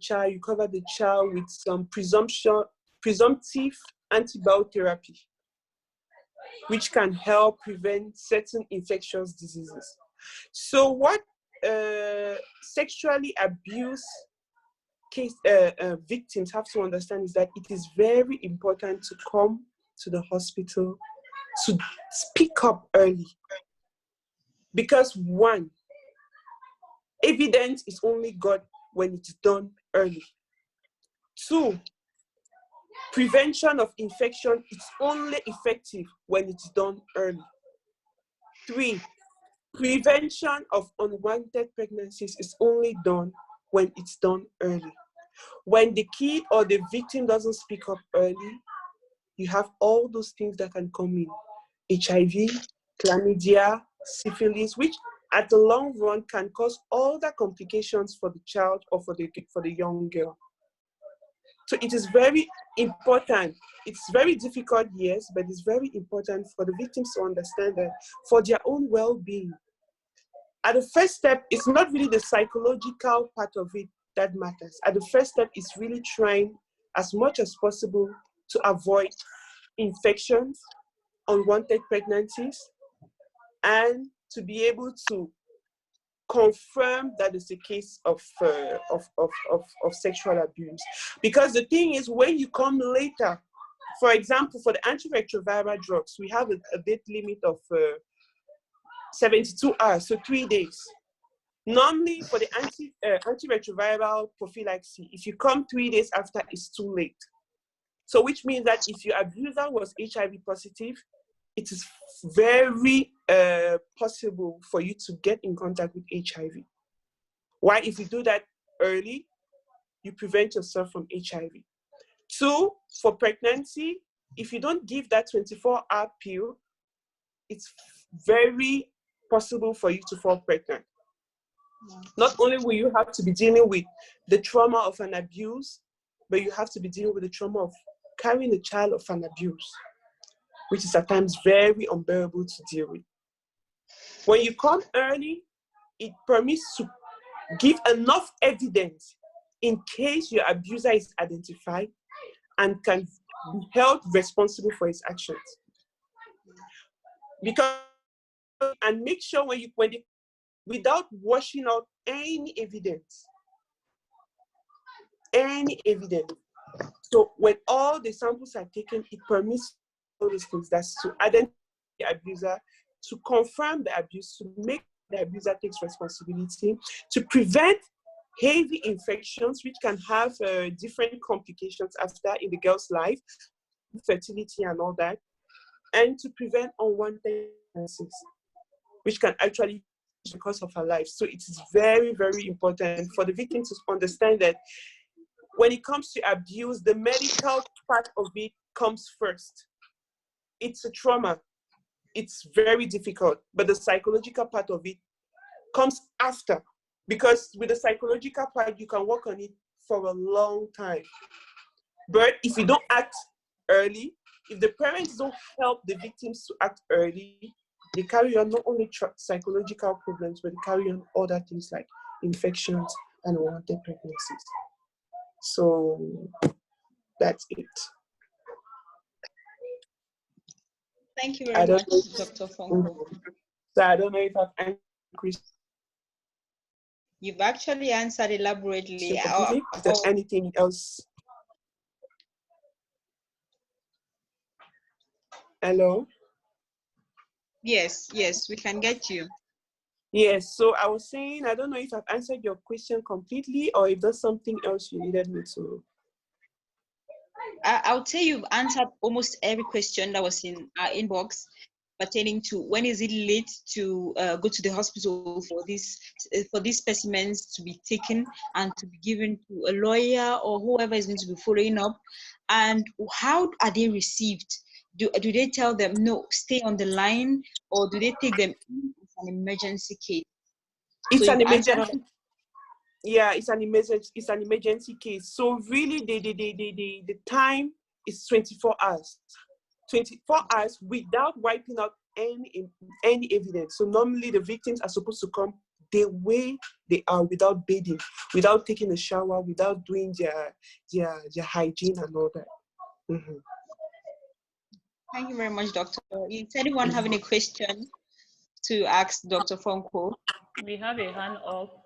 child with some presumptive antibiotic therapy, which can help prevent certain infectious diseases. So what sexually abused victims have to understand is that it is very important to come to the hospital to speak up early. Because one, evidence is only got when it's done early. Two, prevention of infection is only effective when it's done early. Three, prevention of unwanted pregnancies is only done when it's done early. When the kid or the victim doesn't speak up early, you have all those things that can come in. HIV, chlamydia, syphilis, which at the long run can cause all the complications for the child or for the young girl. So it is very important. It's very difficult, yes, but it's very important for the victims to understand that for their own well-being. At the first step, it's not really the psychological part of it that matters. At the first step, it's really trying as much as possible to avoid infections, unwanted pregnancies, and to be able to confirm that it's a case of sexual abuse. Because the thing is, when you come later, for example, for the antiretroviral drugs, we have a date limit of 72 hours, so 3 days. Normally, for the antiretroviral prophylaxis, if you come 3 days after, it's too late. So which means that if your abuser was HIV positive, it is very possible for you to get in contact with HIV. Why? If you do that early, you prevent yourself from HIV. Two, for pregnancy, if you don't give that 24-hour pill, it's very possible for you to fall pregnant. Not only will you have to be dealing with the trauma of an abuse, but you have to be dealing with the trauma of carrying a child of an abuse. which is at times very unbearable to deal with. When you come early, it permits to give enough evidence in case your abuser is identified and can be held responsible for his actions. Because, and make sure without washing out any evidence. So when all the samples are taken, it permits all those things. That's to identify the abuser, to confirm the abuse, to make the abuser takes responsibility, to prevent heavy infections, which can have different complications after in the girl's life, fertility and all that, and to prevent unwanted pregnancies, which can actually be the cause of her life. So it is very, very important for the victim to understand that when it comes to abuse, the medical part of it comes first. It's a trauma. It's very difficult, but the psychological part of it comes after. Because with the psychological part, you can work on it for a long time. But if you don't act early, if the parents don't help the victims to act early, they carry on not only psychological problems, but they carry on other things like infections and unwanted pregnancies. So that's it. Thank you very much, Dr. Fonkwo. So I don't know if I've answered Chris. You've actually answered elaborately. Is there anything else? Hello? Yes, we can get you. Yes, so I was saying, I don't know if I've answered your question completely or if there's something else you needed me to. I would say you've answered almost every question that was in our inbox pertaining to when is it late to go to the hospital for these specimens to be taken and to be given to a lawyer or whoever is going to be following up, and how are they received? Do they tell them no, stay on the line, or do they take them in as an emergency case? It's an emergency. Yeah, it's an emergency case. So really, the time is 24 hours. 24 hours without wiping out any evidence. So normally the victims are supposed to come the way they are, without bathing, without taking a shower, without doing their hygiene and all that. Mm-hmm. Thank you very much, Doctor. Is anyone having a question to ask Dr. Fonkwo? We have a hand up.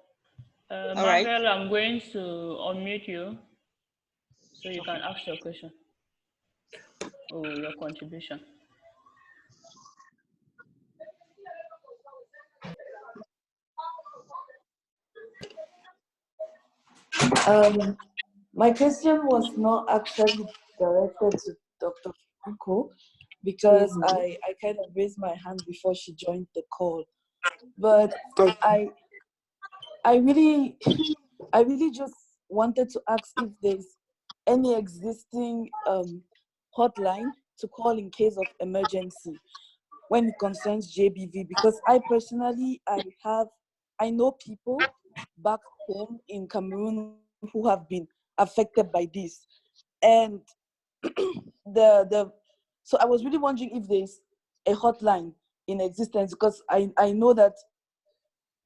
All Margaret, right. I'm going to unmute you so you can ask your question or your contribution. My question was not actually directed to Dr. Fonkwo because I kind of raised my hand before she joined the call. But I really just wanted to ask if there's any existing hotline to call in case of emergency when it concerns JBV, because I personally, I know people back home in Cameroon who have been affected by this. And so I was really wondering if there's a hotline in existence, because I know that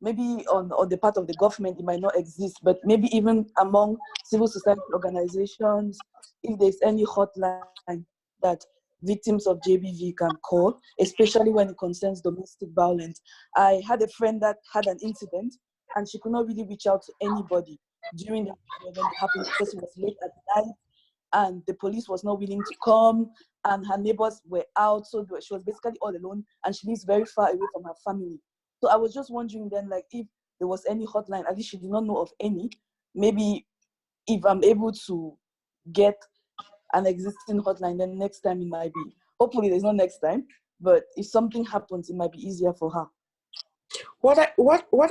maybe on the part of the government it might not exist, but maybe even among civil society organizations, if there's any hotline that victims of JBV can call, especially when it concerns domestic violence. I had a friend that had an incident and she could not really reach out to anybody during the period when it happened because it was late at night and the police was not willing to come and her neighbors were out, so she was basically all alone and she lives very far away from her family. So I was just wondering then, like, if there was any hotline, at least she did not know of any, maybe if I'm able to get an existing hotline, then next time it might be, hopefully there's no next time, but if something happens, it might be easier for her. What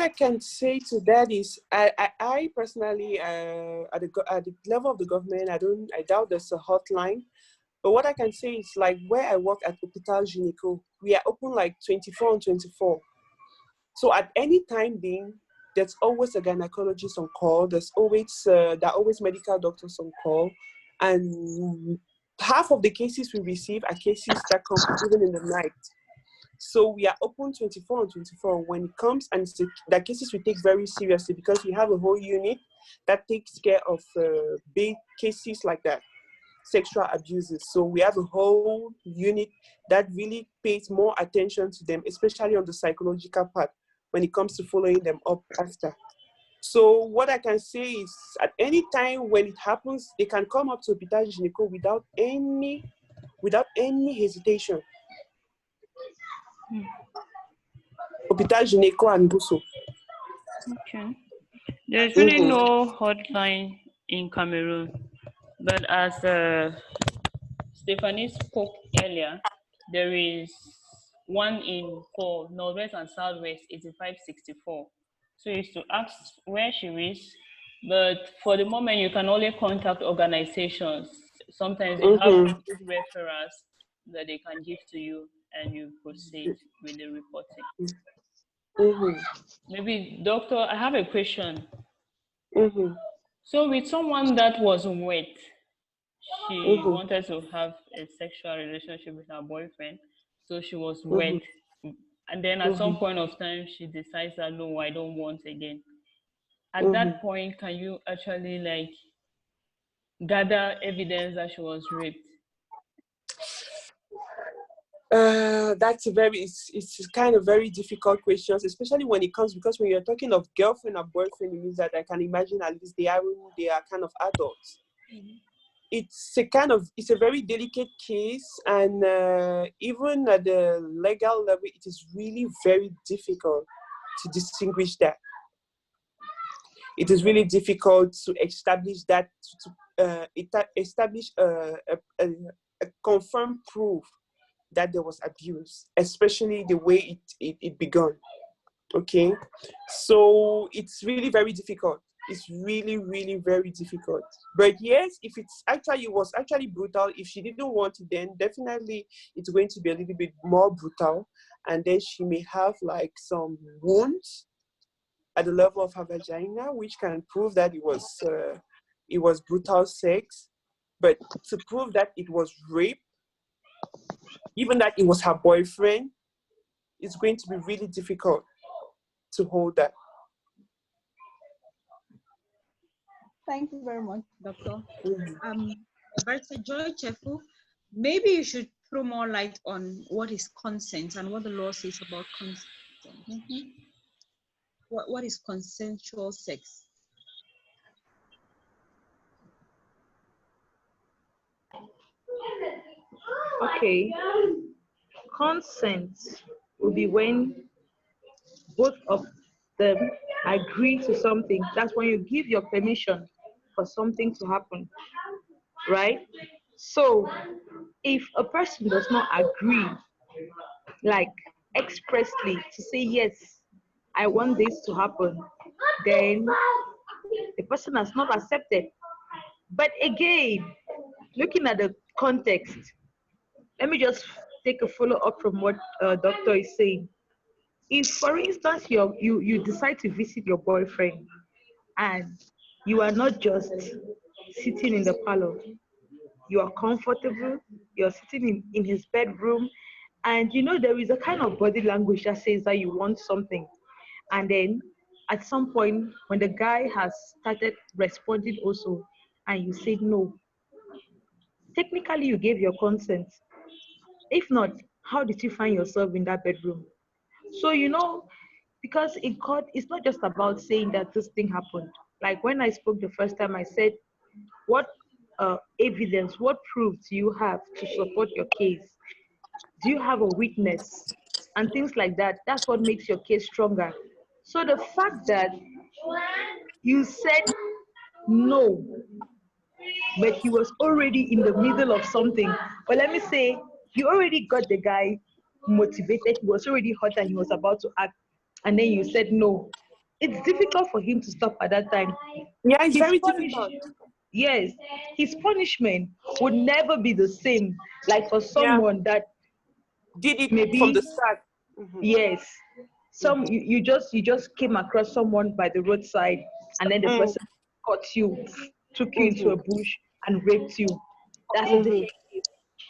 I can say to that is, I personally, at the level of the government, I doubt there's a hotline. But what I can say is, like, where I work at Hospital Gynéco, we are open like 24 on 24. So at any time being, there's always a gynecologist on call. There are always medical doctors on call, and half of the cases we receive are cases that come even in the night. So we are open 24 on 24 when it comes, and the cases we take very seriously because we have a whole unit that takes care of big cases like that, sexual abuses. So we have a whole unit that really pays more attention to them, especially on the psychological part when it comes to following them up after. So what I can say is at any time when it happens, they can come up to Hôpital Gynéco without any hesitation. Hôpital Gynéco and Busso. Okay. There's really no hotline in Cameroon, but as Stephanie spoke earlier, there is one for Northwest and Southwest, 8564. So it's to ask where she is, but for the moment you can only contact organizations. Sometimes they have good referrals that they can give to you and you proceed with the reporting. Maybe, doctor, I have a question. So with someone that was wet, she wanted to have a sexual relationship with her boyfriend, so she was wet. And then at some point of time, she decides that, no, I don't want again. At that point, can you actually like gather evidence that she was raped? That's it's kind of very difficult questions, especially when it comes, because when you're talking of girlfriend or boyfriend, it means that I can imagine at least they are kind of adults. It's a very delicate case, and even at the legal level, it is really very difficult to distinguish that. It is really difficult to establish that, establish a confirmed proof that there was abuse, especially the way it began. Okay, so it's really very difficult. It's really, really very difficult. But yes, if it was actually brutal, if she didn't want it, then definitely it's going to be a little bit more brutal. And then she may have like some wounds at the level of her vagina, which can prove that it was brutal sex. But to prove that it was rape, even that it was her boyfriend, it's going to be really difficult to hold that. Thank you very much, Doctor. Barrister Joy Chefu, maybe you should throw more light on what is consent and what the law says about consent. What is consensual sex? Okay. Consent will be when both of them agree to something. That's when you give your permission for something to happen, right? So if a person does not agree, like expressly to say, yes, I want this to happen, then the person has not accepted. But again, looking at the context, let me just take a follow-up from what doctor is saying. If, for instance, you decide to visit your boyfriend and you are not just sitting in the parlor, you are comfortable, you're sitting in his bedroom, and you know there is a kind of body language that says that you want something. And then at some point, when the guy has started responding also, and you say no, technically you gave your consent. If not, how did you find yourself in that bedroom? So, you know, because in court, it's not just about saying that this thing happened. Like when I spoke the first time, I said, what evidence, what proof do you have to support your case? Do you have a witness? And things like that. That's what makes your case stronger. So the fact that you said no, but he was already in the middle of something. But let me say, you already got the guy motivated. He was already hot and he was about to act. And then you said no. It's difficult for him to stop at that time. Yeah, it's very difficult. Yes, his punishment would never be the same. Like for someone that did it maybe from the start. Yes. You just came across someone by the roadside and then the person caught you, took you into a bush and raped you. That's a different case.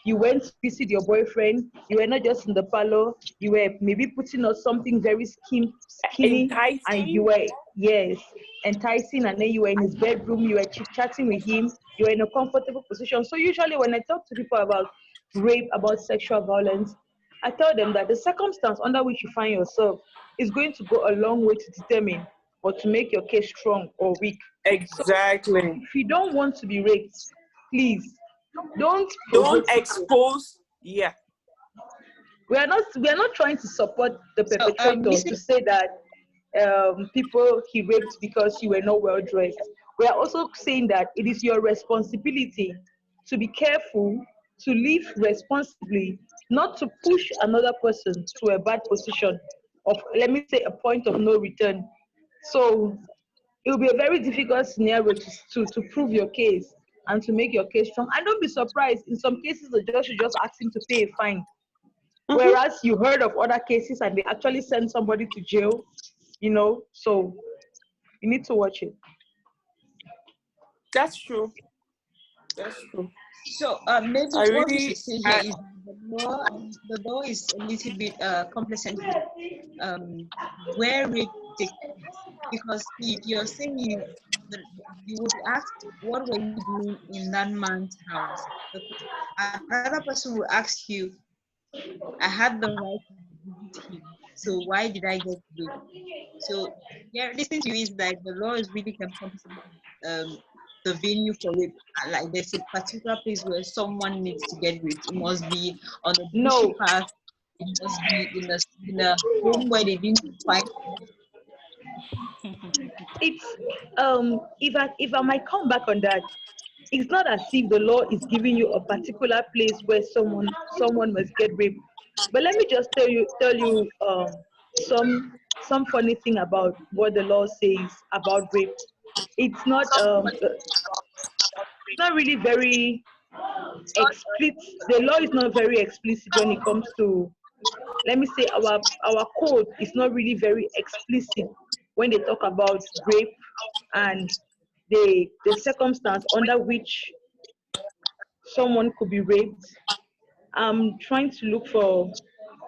you went to visit your boyfriend, you were not just in the parlor, you were maybe putting on something very skinny, and you Enticing. were, yes, enticing, and then you were in his bedroom, you were chit-chatting with him, you were in a comfortable position. So usually when I talk to people about rape, about sexual violence, I tell them that the circumstance under which you find yourself is going to go a long way to determine or to make your case strong or weak. So Exactly. if you don't want to be raped, please don't Don't provoke people. expose. Yeah. We are not trying to support the So perpetrator to say that people he raped because you were not well dressed. We are also saying that it is your responsibility to be careful, to live responsibly, not to push another person to a bad position of, let me say, a point of no return. So it will be a very difficult scenario to prove your case and to make your case strong. And don't be surprised, in some cases the judge should just ask him to pay a fine. Whereas you heard of other cases and they actually send somebody to jail, so you need to watch it. That's true. That's true. So maybe I what we really, should say here is the law is a little bit complacent with where rape takes place. Because if you're saying you would ask, what were you doing in that man's house? Another person will ask you, I had the right to visit him, so why did I get raped? So yeah, listening to you is like the law is really encompassing the venue for rape. Like there's a particular place where someone needs to get raped. It must be on a bushy No, path. It must be in a home where they didn't find. it's if I might come back on that, it's not as if the law is giving you a particular place where someone must get raped. But let me just tell you some funny thing about what the law says about rape. It's not really very explicit. The law is not very explicit when it comes to, let me say, our code is not really very explicit when they talk about rape and the circumstance under which someone could be raped. I'm trying to look for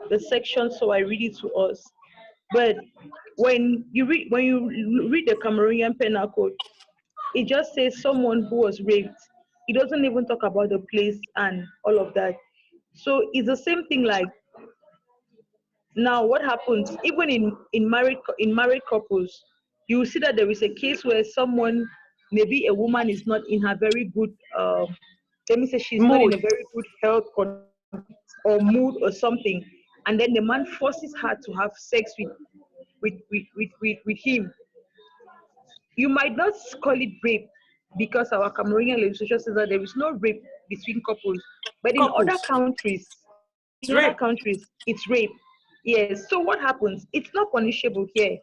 the section so I read it to us. But when you read the Cameroonian Penal Code, it just says someone who was raped. It doesn't even talk about the place and all of that. So it's the same thing. Like, now what happens even in married couples, you will see that there is a case where someone, maybe a woman is not in her very good let me say she's not in mood. a very good health or mood or something, and then the man forces her to have sex with him. You might not call it rape because our Cameroonian legislation says that there is no rape between couples, but in other Couples. countries, It's rape. it's rape. Yes. So what happens? It's not punishable here.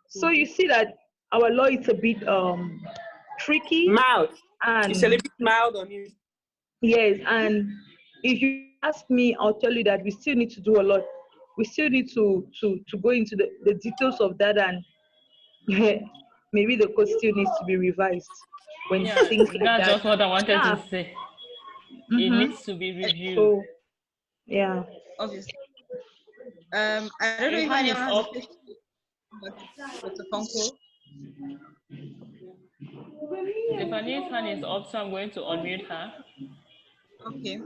So you see that our law is a bit tricky, Mild. It's a and little bit mild on you. yes, and if you ask me, I'll tell you that we still need to do a lot. We still need to go into the details of that, and maybe the code still needs to be revised when Yeah, things like that's that. just what I wanted to Yeah. say. It Mm-hmm. needs to be reviewed. So yeah. Obviously. I don't know Your if hand is anyone has a up. question, but Dr. Fonkwo. Stephanie's hand is up, so I'm going to unmute her. Okay.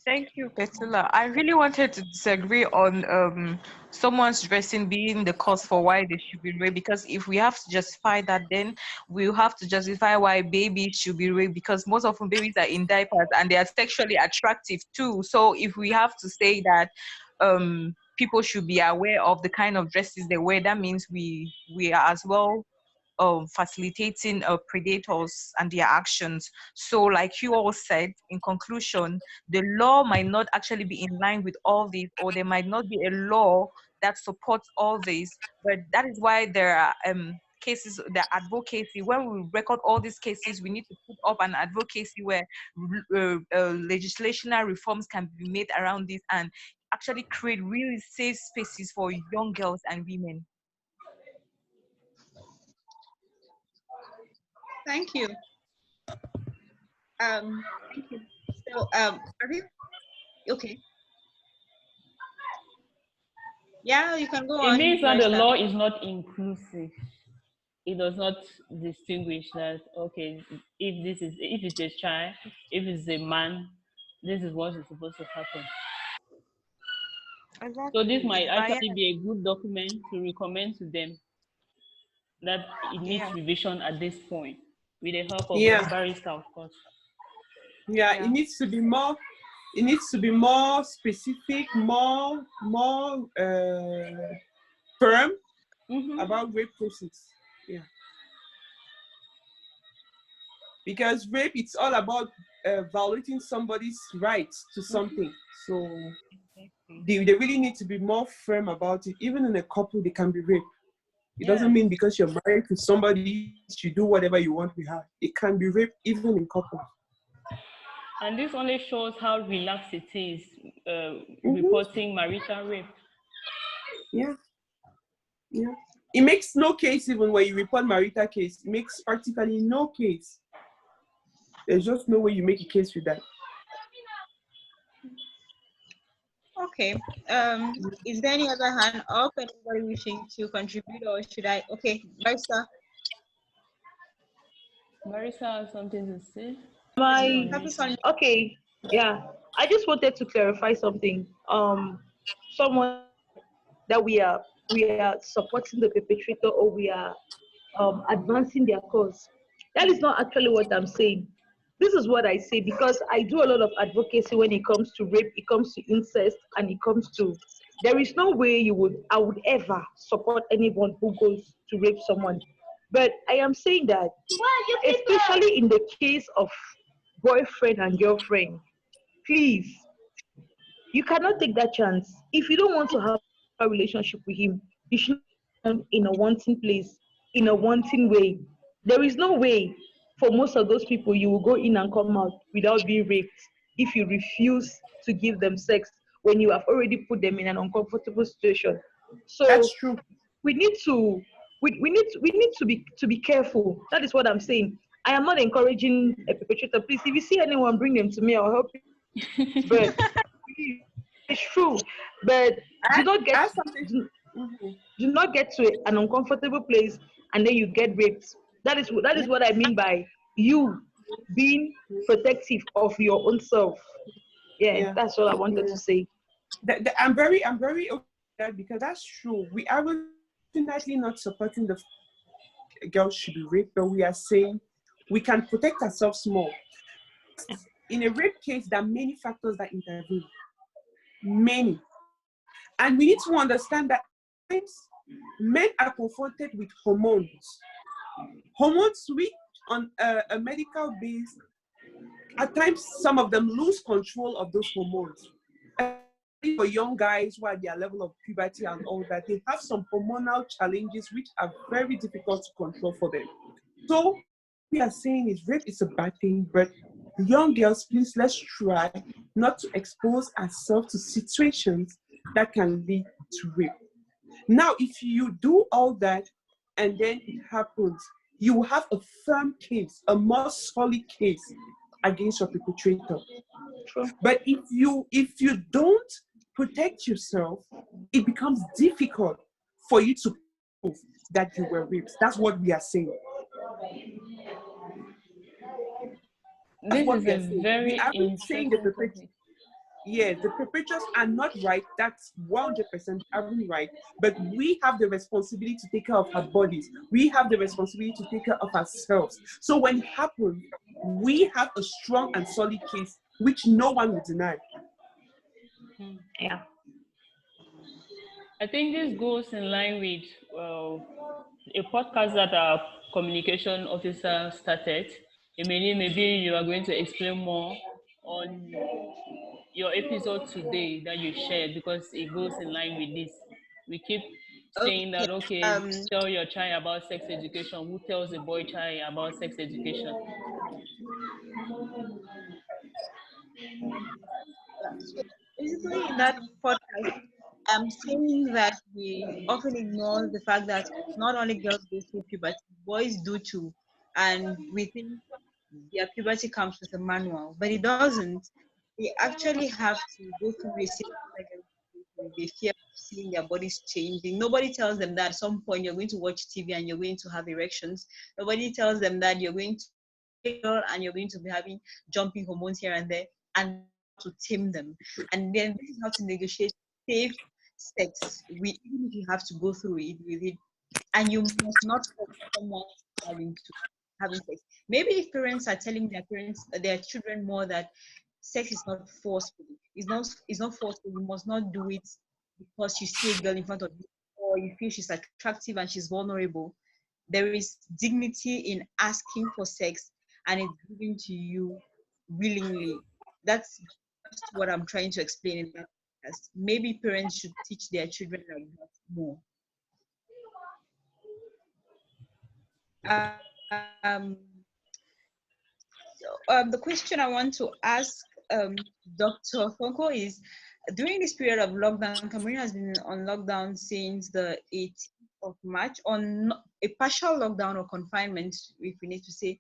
Thank you, Pertulla. I really wanted to disagree on someone's dressing being the cause for why they should be raped, because if we have to justify that, then we'll have to justify why babies should be raped, because most often babies are in diapers and they are sexually attractive too. So if we have to say that people should be aware of the kind of dresses they wear, that means we are as well facilitating predators and their actions. So, like you all said, in conclusion, the law might not actually be in line with all these, or there might not be a law that supports all these. But that is why there are cases, the advocacy. When we record all these cases, we need to put up an advocacy where legislational reforms can be made around this and actually create really safe spaces for young girls and women. Thank you. Thank you. So, are we okay? Yeah, you can go It on, means that the Barrister. law is not inclusive. It does not distinguish that, okay, if it's a child, if it's a man, this is what is supposed to happen. So this Exactly. might It's biased. actually be a good document to recommend to them that it needs Yeah. revision at this point, with the help of Yeah, a barrister, of course. yeah. It Yeah. needs to be more. It needs to be more specific, more firm Mm-hmm. about rape cases. Yeah, because rape, it's all about violating somebody's rights to something. So they really need to be more firm about it. Even in a couple, they can be raped. It doesn't Yes. mean because you're married to somebody, you do whatever you want with her. It can be rape even in couple. And this only shows how relaxed it is Mm-hmm. reporting marital rape. Yeah, yeah. It makes no case even when you report marital case. It makes practically no case. There's just no way you make a case with that. Okay. Is there any other hand up? Anybody wishing to contribute, or should I? Okay, Barrister. Marisa has something to say. My Happy Sunday. okay, yeah. I just wanted to clarify something. Someone that we are supporting the perpetrator, or we are advancing their cause. That is not actually what I'm saying. This is what I say because I do a lot of advocacy when it comes to rape, it comes to incest, and it comes to. There is no way I would ever support anyone who goes to rape someone. But I am saying that, especially in the case of boyfriend and girlfriend, please, you cannot take that chance. If you don't want to have a relationship with him, you should not in a wanting place, in a wanting way. There is no way for most of those people you will go in and come out without being raped if you refuse to give them sex when you have already put them in an uncomfortable situation. That's So true. we need to we need to be careful. That is what I'm saying. I am not encouraging a perpetrator. Please, if you see anyone, bring them to me. I'll help you. But it's true. But do not I get have something. do, Mhm. do not get to an uncomfortable place and then you get raped. That is what I mean by you being protective of your own self. Yeah, Yeah. that's all I wanted to say. I'm very okay with that because that's true. We are definitely not supporting the girls should be raped, but we are saying we can protect ourselves more. In a rape case, there are many factors that intervene. Many. And we need to understand that sometimes men are confronted with hormones. Hormones which on a medical base, at times some of them lose control of those hormones. For young guys who are at their level of puberty and all that, they have some hormonal challenges which are very difficult to control for them. So we are saying is rape is a bad thing, but young girls, please let's try not to expose ourselves to situations that can lead to rape. Now, if you do all that and then it happens, you will have a firm case, a more solid case against your perpetrator. True. But if you don't protect yourself, it becomes difficult for you to prove that you were raped. That's what we are saying. That's This what is we a are saying. We very aren't saying interesting topic. the perpetrators are not right. That's 100% aren't right. But we have the responsibility to take care of our bodies. We have the responsibility to take care of ourselves. So when it happens, we have a strong and solid case, which no one will deny. Yeah. I think this goes in line with a podcast that our communication officer started. Emeline, maybe you are going to explain more on your episode today that you shared because it goes in line with this. We keep saying Okay. that, okay, tell your child about sex education. Who tells a boy child about sex education? So basically, in that podcast, I'm saying that we often ignore the fact that not only girls go through puberty, boys do too, and we think yeah, puberty comes with a manual, but it doesn't. They actually have to go through a series like they fear of seeing their bodies changing. Nobody tells them that at some point you're going to watch TV and you're going to have erections. Nobody tells them that you're going to and you're going to be having jumping hormones here and there, and to tame them. And then this is how to negotiate safe sex. Even if you have to go through it with it, and you must not force someone having sex. Maybe if parents are telling their children more that sex is not forceful. It's not forceful. You must not do it because you see a girl in front of you or you feel she's attractive and she's vulnerable. There is dignity in asking for sex and it's given to you willingly. That's just what I'm trying to explain in that podcast. Maybe parents should teach their children like that more. Um, the question I want to ask Dr. Fonkwo is, during this period of lockdown, Cameroon has been on lockdown since the 18th of March, on a partial lockdown or confinement, if we need to say.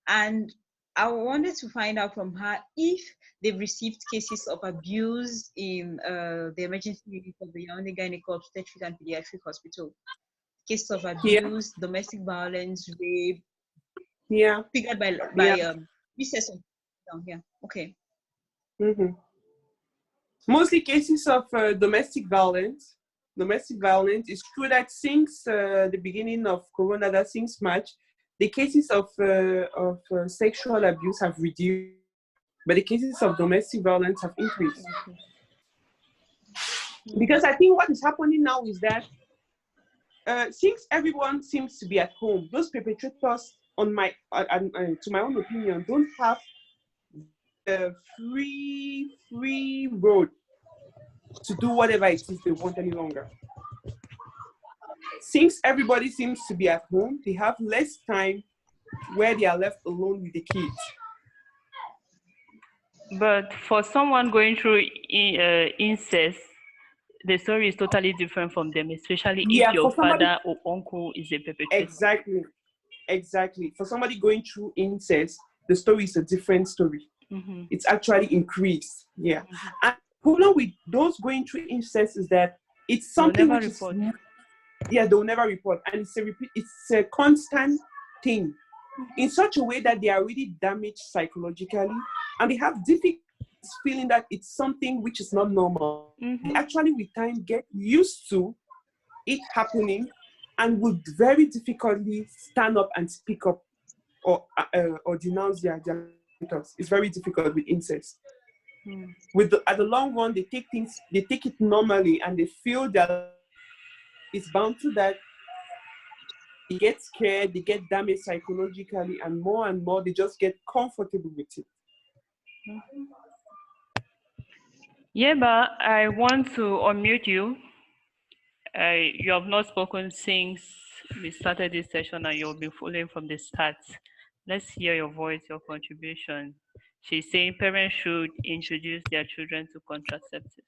And I wanted to find out from her if they've received cases of abuse in the emergency unit of the Yaoundé Gynecological Obstetric and Pediatric Hospital. Cases of abuse, domestic violence, rape, figured by recess of down here. Okay. Mostly cases of domestic violence. Domestic violence. It's true that since the beginning of Corona, that since March, the cases of sexual abuse have reduced, but the cases of domestic violence have increased. Because I think what is happening now is that since everyone seems to be at home, those perpetrators, to my own opinion, don't have the free road to do whatever it is they want any longer. Since everybody seems to be at home, they have less time where they are left alone with the kids. But for someone going through incest, the story is totally different from them, especially if your father or uncle is a perpetrator. Exactly. For somebody going through incest, the story is a different story. It's actually increased. Yeah. And the problem with those going through incest is that it's something which is, they'll never report. And it's a constant thing in such a way that they are really damaged psychologically and they have difficulties feeling that it's something which is not normal. They actually with time get used to it happening and would very difficultly stand up and speak up or denounce their genitals. It's very difficult with incest. At the long run, they take it normally and they feel that it's bound to that. They get scared, they get damaged psychologically, and more they just get comfortable with it. Yeah, but I want to unmute you. You have not spoken since we started this session and you'll be following from the start. Let's hear your voice, your contribution. She's saying parents should introduce their children to contraceptives.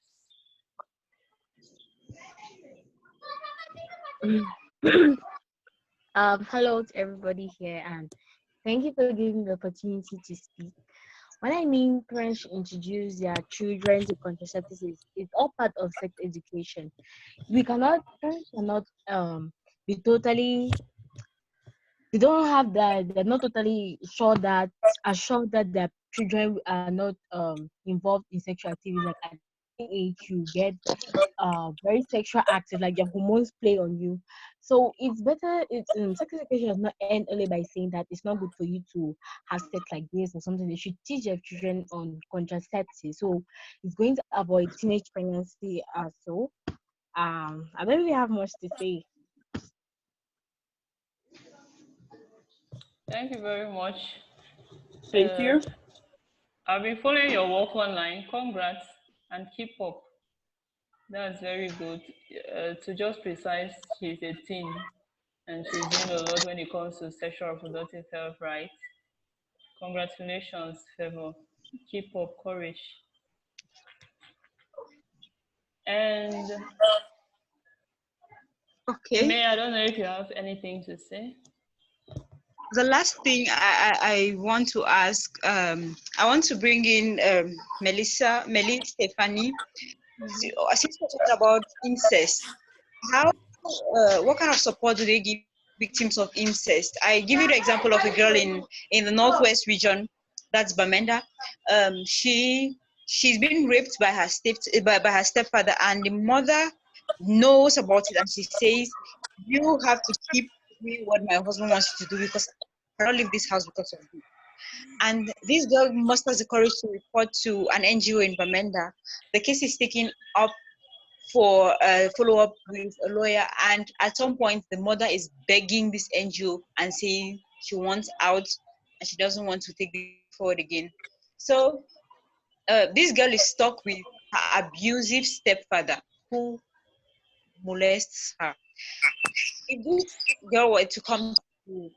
Hello to everybody here, and thank you for giving me the opportunity to speak. When I mean parents should introduce their children to contraceptives, it's all part of sex education. Parents cannot be totally, they don't have that, they're not totally assured that their children are not involved in sexual activities. Like at the age you get very sexual active, like your hormones play on you. So it's better, sex education does not end only by saying that it's not good for you to have sex like this or something. They should teach their children on contraceptives. So it's going to avoid teenage pregnancy also. I don't really have much to say. Thank you very much. Thank you. I've been following your work online. Congrats and keep up. That's very good. To just precise, she's a teen and she's doing a lot when it comes to sexual reproductive health rights. Congratulations, Favor. Keep up, courage. And okay, May, I don't know if you have anything to say. The last thing I want to ask, I want to bring in Meli Stephanie. Since we talked about incest, how, what kind of support do they give victims of incest? I give you the example of a girl in the northwest region, that's Bamenda. She's been raped by by her stepfather, and the mother knows about it, and she says, "You have to keep doing what my husband wants you to do because I cannot leave this house because of you." And this girl musters the courage to report to an NGO in Bamenda. The case is taken up for follow-up with a lawyer, and at some point the mother is begging this NGO and saying she wants out and she doesn't want to take this forward again. So this girl is stuck with her abusive stepfather who molests her. If this girl were to come to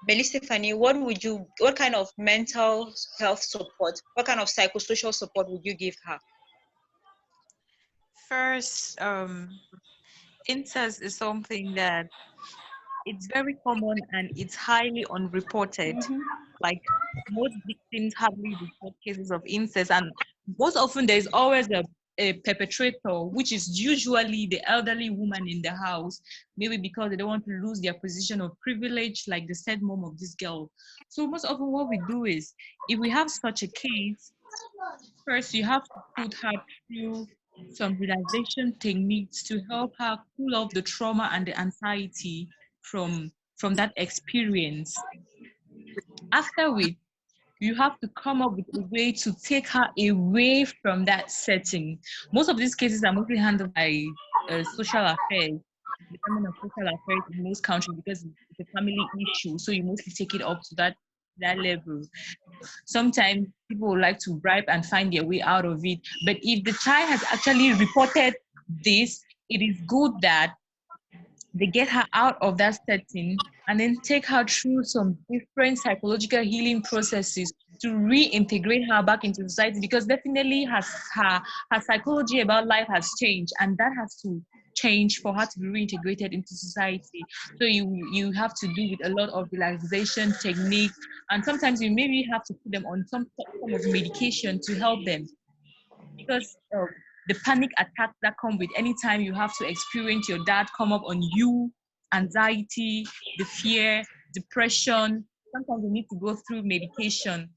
Meli Stephanie, what kind of mental health support, what kind of psychosocial support would you give her? First, incest is something that it's very common and it's highly unreported. Like most victims hardly report cases of incest, and most often there's always a perpetrator, which is usually the elderly woman in the house, maybe because they don't want to lose their position of privilege, like the said mom of this girl. So most often what we do is, if we have such a case, first you have to put her through some relaxation techniques to help her cool off the trauma and the anxiety from that experience. After which, you have to come up with a way to take her away from that setting. Most of these cases are mostly handled by social affairs, Department of Social Affairs in most countries, because it's a family issue. So you mostly take it up to that level. Sometimes people would like to bribe and find their way out of it. But if the child has actually reported this, it is good that they get her out of that setting and then take her through some different psychological healing processes to reintegrate her back into society, because definitely her psychology about life has changed, and that has to change for her to be reintegrated into society. So you have to do with a lot of relaxation techniques, and sometimes you maybe have to put them on some form of medication to help them, because the panic attacks that come with anytime you have to experience your dad come up on you, anxiety, the fear, depression. Sometimes you need to go through medication.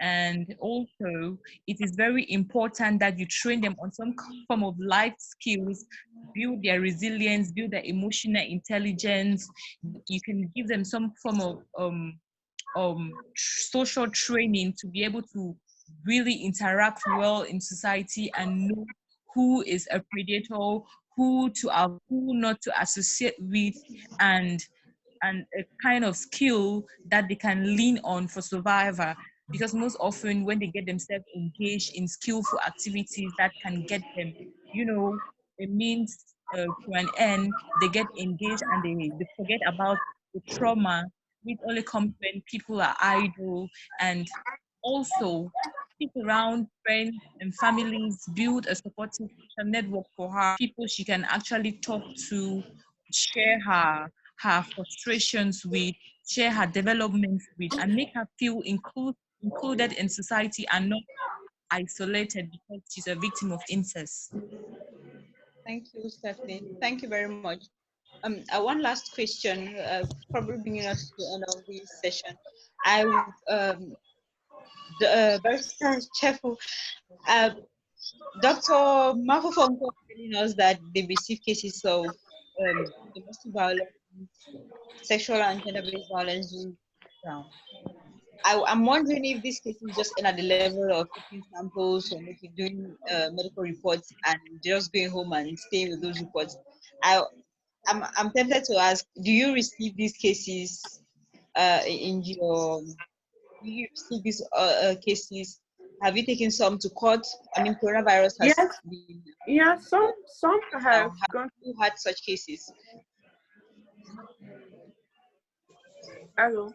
And also, it is very important that you train them on some form of life skills, build their resilience, build their emotional intelligence. You can give them some form of social training to be able to really interact well in society and know who is a predator, who not to associate with, and a kind of skill that they can lean on for survival. Because most often when they get themselves engaged in skillful activities that can get them, a means to an end, they get engaged and they forget about the trauma, which only comes when people are idle. And also stick around friends and families, build a supportive social network for her, people she can actually talk to, share her frustrations with, share her developments with, and make her feel included in society and not isolated because she's a victim of incest. Thank you, Stephanie. Thank you very much. One last question, probably bringing us to the end of this session. The Barrister Chefu, uh, Dr. Mafo Fonkwo telling us that they receive cases of domestic violence, sexual and gender-based violence during lockdown. I'm wondering if this case is just at the level of taking samples or making doing medical reports and just going home and staying with those reports. I'm tempted to ask, do you receive these cases in your? Do you receive these cases? Have you taken some to court? I mean, coronavirus has Yes, been yeah, some now. have Have gone. you had such cases? Hello.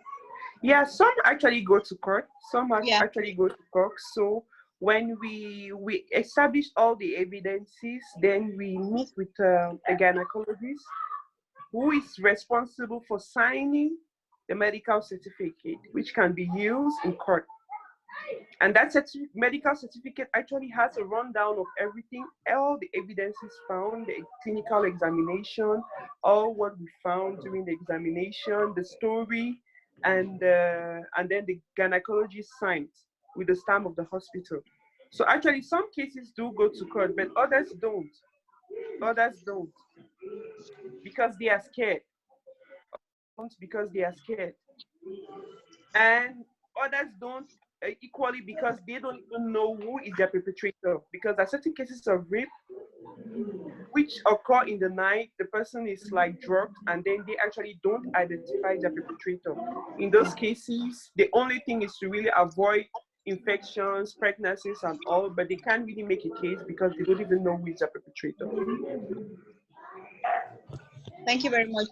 Yeah, some actually go to court. Some Yeah. actually go to court. So when we establish all the evidences, then we meet with a gynecologist who is responsible for signing the medical certificate, which can be used in court. And that medical certificate actually has a rundown of everything, all the evidences found, the clinical examination, all what we found during the examination, the story, and then the gynecologist signed with the stamp of the hospital. So actually, some cases do go to court, but others don't. Others don't because they are scared. Because they are scared, and others don't equally because they don't even know who is their perpetrator. Because there are certain cases of rape which occur in the night, the person is like drugged, and then they actually don't identify their perpetrator. In those cases, the only thing is to really avoid infections, pregnancies, and all, but they can't really make a case because they don't even know who is their perpetrator. Thank you very much.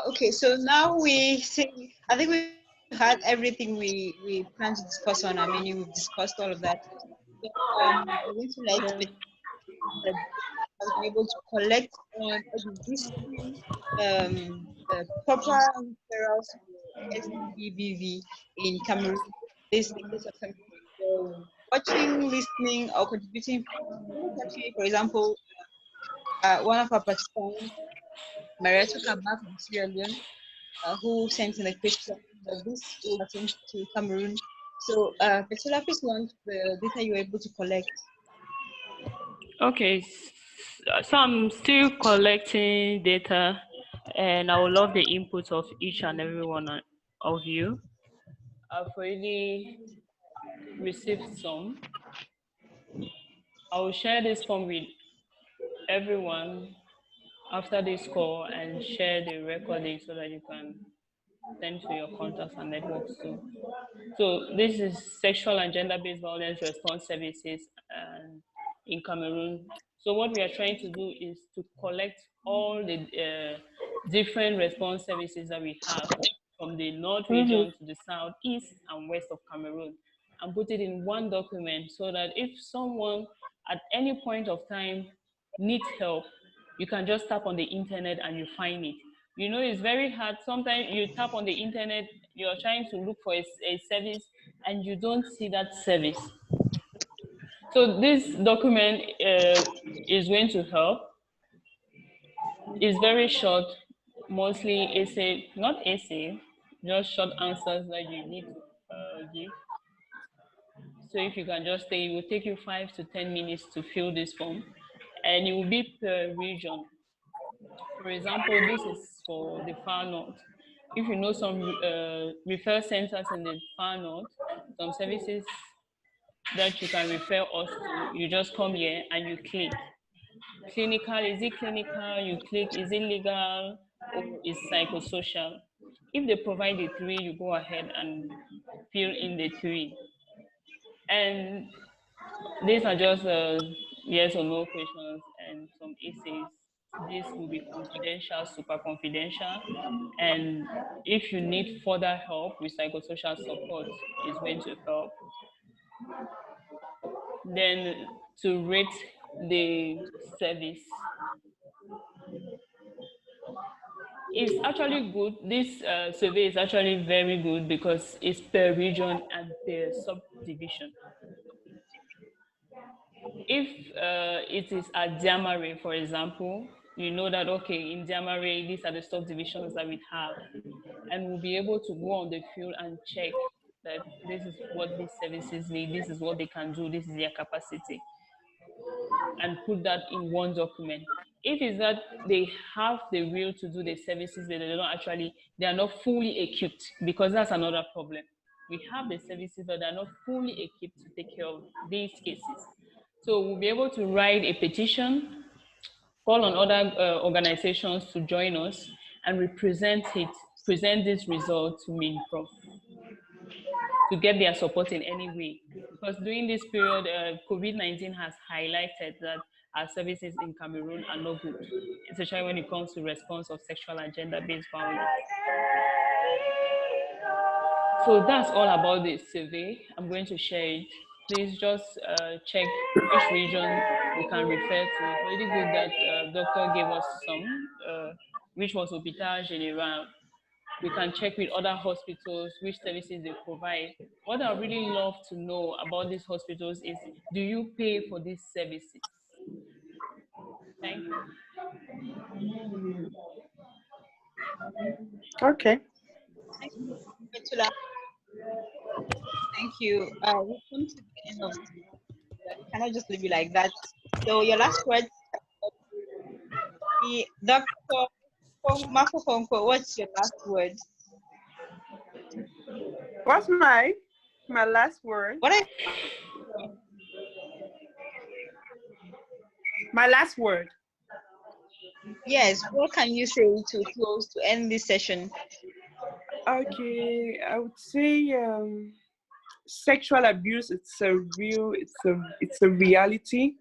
Okay, so now I think we had everything we planned to discuss on our menu. We've discussed all of that. So, we're going to like that has been able to collect on existing proper referrals for SBBV in Cameroon. This is the case of some people watching, listening, or contributing. For example, one of our participants, Marietta Kaba from Sierra Leone, who sent in a question that this will attend to Cameroon. So, Pertulla, please launch the data you were able to collect. Okay, so I'm still collecting data, and I would love the input of each and every one of you. I've already received some. I will share this form with everyone after this call and share the recording so that you can send to your contacts and networks too. So this is sexual and gender-based violence response services in Cameroon. So what we are trying to do is to collect all the different response services that we have from the north region to the south, east, and west of Cameroon, and put it in one document so that if someone at any point of time needs help, you can just tap on the internet and you find it. You know, it's very hard. Sometimes you tap on the internet, you're trying to look for a service and you don't see that service. So this document is going to help. It's very short, mostly essay, not essay, just short answers that you need to give. So if you can just say, it will take you 5 to 10 minutes to fill this form, and it will be per region. For example, this is for the far north. If you know some referral centers in the far north, some services that you can refer us to, you just come here and you click. Clinical, is it clinical? You click, is it legal or is psychosocial? If they provide the 3, you go ahead and fill in the 3. And these are just yes or no questions and some essays. This will be confidential, super confidential. And if you need further help with psychosocial support, it's going to help. Then to rate the service, it's actually good. This survey is actually very good because it's per region and per subdivision. If it is at Diamare, for example, you know that, okay, in Diamare, these are the subdivisions that we have. And we'll be able to go on the field and check that this is what these services need, this is what they can do, this is their capacity, and put that in one document. If it's that they have the will to do the services, but they are not fully equipped, because that's another problem. We have the services, but they're not fully equipped to take care of these cases. So we'll be able to write a petition, call on other organizations to join us, and present this result to MINPROF to get their support in any way. Because during this period, COVID-19 has highlighted that our services in Cameroon are not good, especially when it comes to response of sexual and gender-based violence. So that's all about this survey. I'm going to share it. Please just check which region we can refer to. It's really good that doctor gave us some, which was Hôpital Général. we can check with other hospitals which services they provide. What I really love to know about these hospitals is, do you pay for these services? Thank you. Okay. Thank you, Pertulla. Thank you. We come to the end of we cannot just leave you like that. So your last words, the Dr. Mafo Fonkwo, what's your last word? What's my last word? What I My last word. Yes, what can you say to close to end this session? Okay, I would say sexual abuse. It's a reality,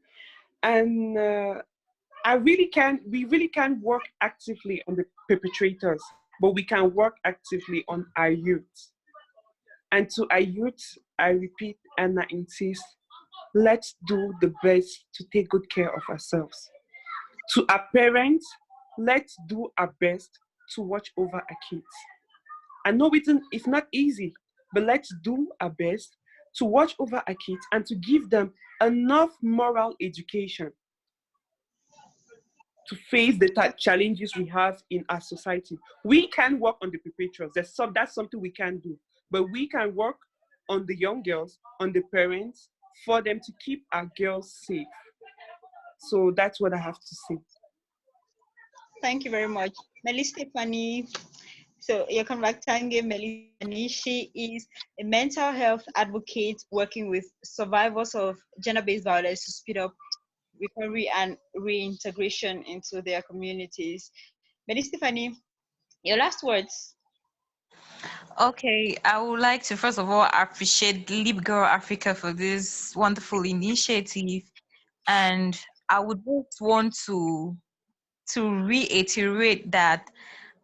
and we really can't work actively on the perpetrators, but we can work actively on our youth. And to our youth, I repeat and I insist, let's do the best to take good care of ourselves. To our parents, let's do our best to watch over our kids. I know it's not easy, but let's do our best to watch over our kids and to give them enough moral education to face the challenges we have in our society. We can work on the perpetrators. That's something we can do. But we can work on the young girls, on the parents, for them to keep our girls safe. So that's what I have to say. Thank you very much. Meli Stephanie. So you can back Tsangue Meli Stephanie. She is a mental health advocate working with survivors of gender-based violence to speed up recovery and reintegration into their communities. Meli Stephanie, your last words. Okay, I would like to first of all appreciate Leap Girl Africa for this wonderful initiative, and I would just want to reiterate that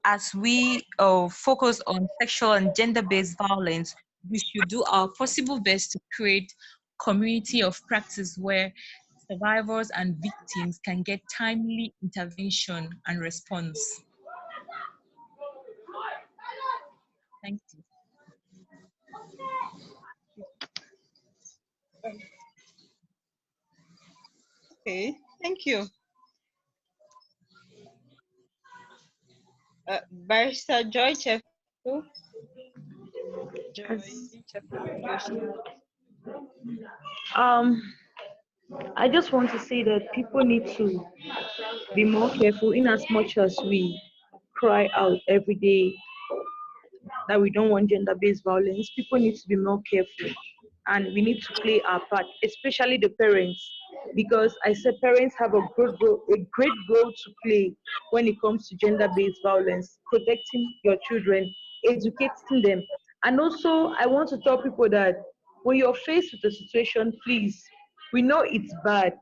as we focus on sexual and gender-based violence, we should do our possible best to create community of practice where survivors and victims can get timely intervention and response. Thank you. Okay, thank you. Barrister Joy Chefu. Joy Chefu. I just want to say that people need to be more careful in as much as we cry out every day that we don't want gender-based violence. People need to be more careful, and we need to play our part, especially the parents, because I said parents have a great role to play when it comes to gender-based violence, protecting your children, educating them. And also, I want to tell people that when you're faced with a situation, please, we know it's bad,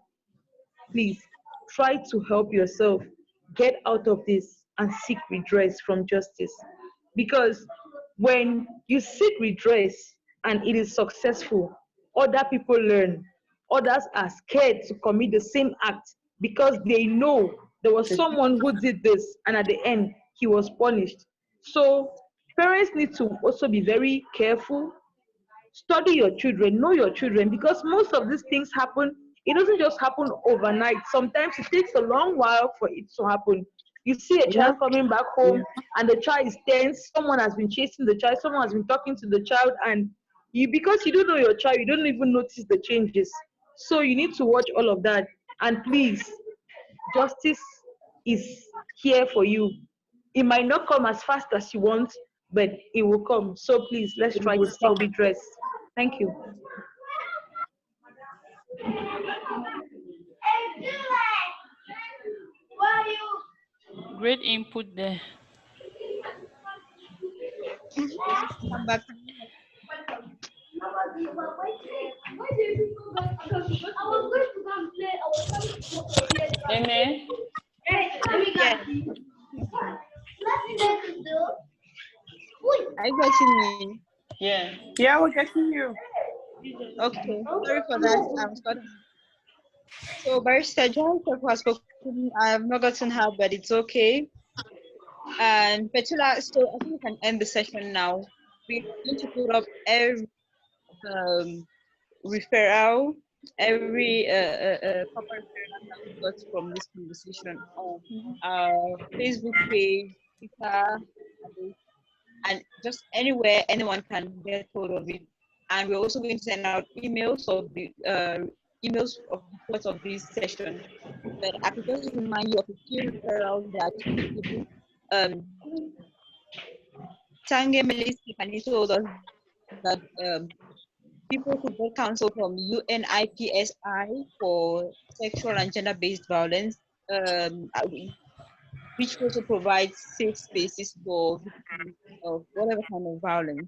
please try to help yourself get out of this and seek redress from justice. Because when you seek redress and it is successful, other people learn. Others are scared to commit the same act because they know there was someone who did this and at the end he was punished. So parents need to also be very careful. Study your children, know your children, because most of these things happen, it doesn't just happen overnight. Sometimes it takes a long while for it to happen. You see a child coming back home and the child is tense, someone has been chasing the child, someone has been talking to the child, and you, because you don't know your child, you don't even notice the changes. So you need to watch all of that. And please, justice is here for you. It might not come as fast as you want, but it will come. So please, let's try to seek redress. Thank you. Great input there. Come back. Amen. Yes. Are you getting me? Yeah. Yeah, we're getting you. Okay, sorry for that. I'm sorry. So Barrister Joy Chefu has spoken. I have not gotten her, but it's okay. And Pertulla, so I think we can end the session now. We're going to put up every referral, every proper referral that we got from this conversation on our Facebook page, Twitter, and just anywhere anyone can get hold of it. And we're also going to send out emails of the emails of reports of this session. But I could just remind you of a few referrals that Tsangue Meli Stephanie told us that people could get counsel from UNIPSI for sexual and gender-based violence, which also provides safe spaces for victims of whatever kind of violence.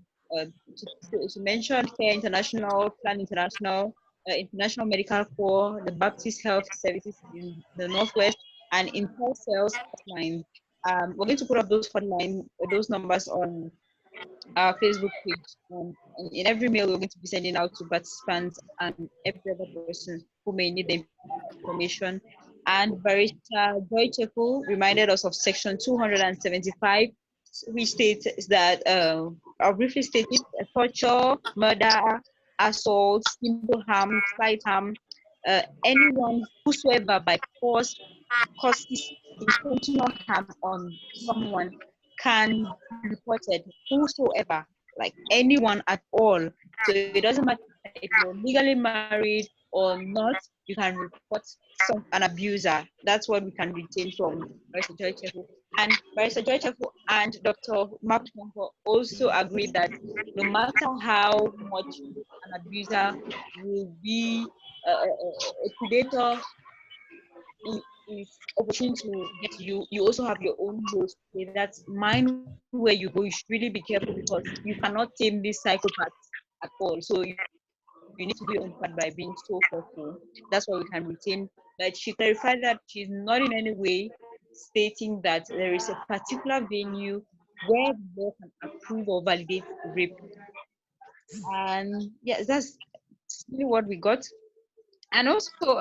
She mentioned Care International, Plan International, International Medical Corps, the Baptist Health Services in the Northwest, and IntelCell's hotline. We're going to put up those hotline, those numbers on our Facebook page. And in every mail, we're going to be sending out to participants and every other person who may need the information. And Barrister Chefu reminded us of Section 275, which states that, I'll briefly state it, torture, murder, assault, simple harm, slight harm, anyone whosoever by force causes intentional harm on someone can be reported, whosoever, like anyone at all. So it doesn't matter if you're legally married or not, you can report an abuser. That's what we can retain from Barrister Joy Chefu. And Barrister Joy Chefu and Dr. Mafo also agreed that no matter how much an abuser will be a predator is opportunity to get to you, you also have your own role to play. That's mine where you go. You should really be careful because you cannot tame these psychopaths at all. So you need to do your own part by being so careful. That's what we can retain. But she clarified that she's not in any way stating that there is a particular venue where the law can approve or validate rape. And yes, that's really what we got. And also,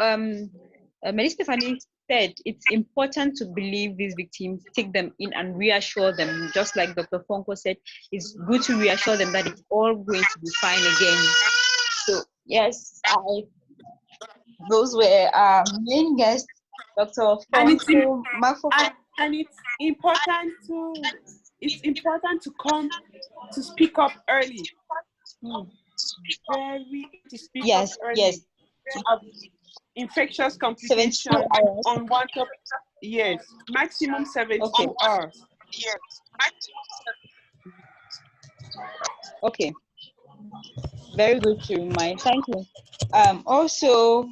Meli Stephanie said it's important to believe these victims, take them in and reassure them, just like Dr. Fonkwo said, it's good to reassure them that it's all going to be fine again. So yes, those were our main guests, Dr. Fonkwo, Mafo. And it's important to come to speak up early. To speak up early. Yes. To have infectious complications on one top. Yes, maximum 72 hours. Yes. Okay. Very good to remind. Thank you. Also,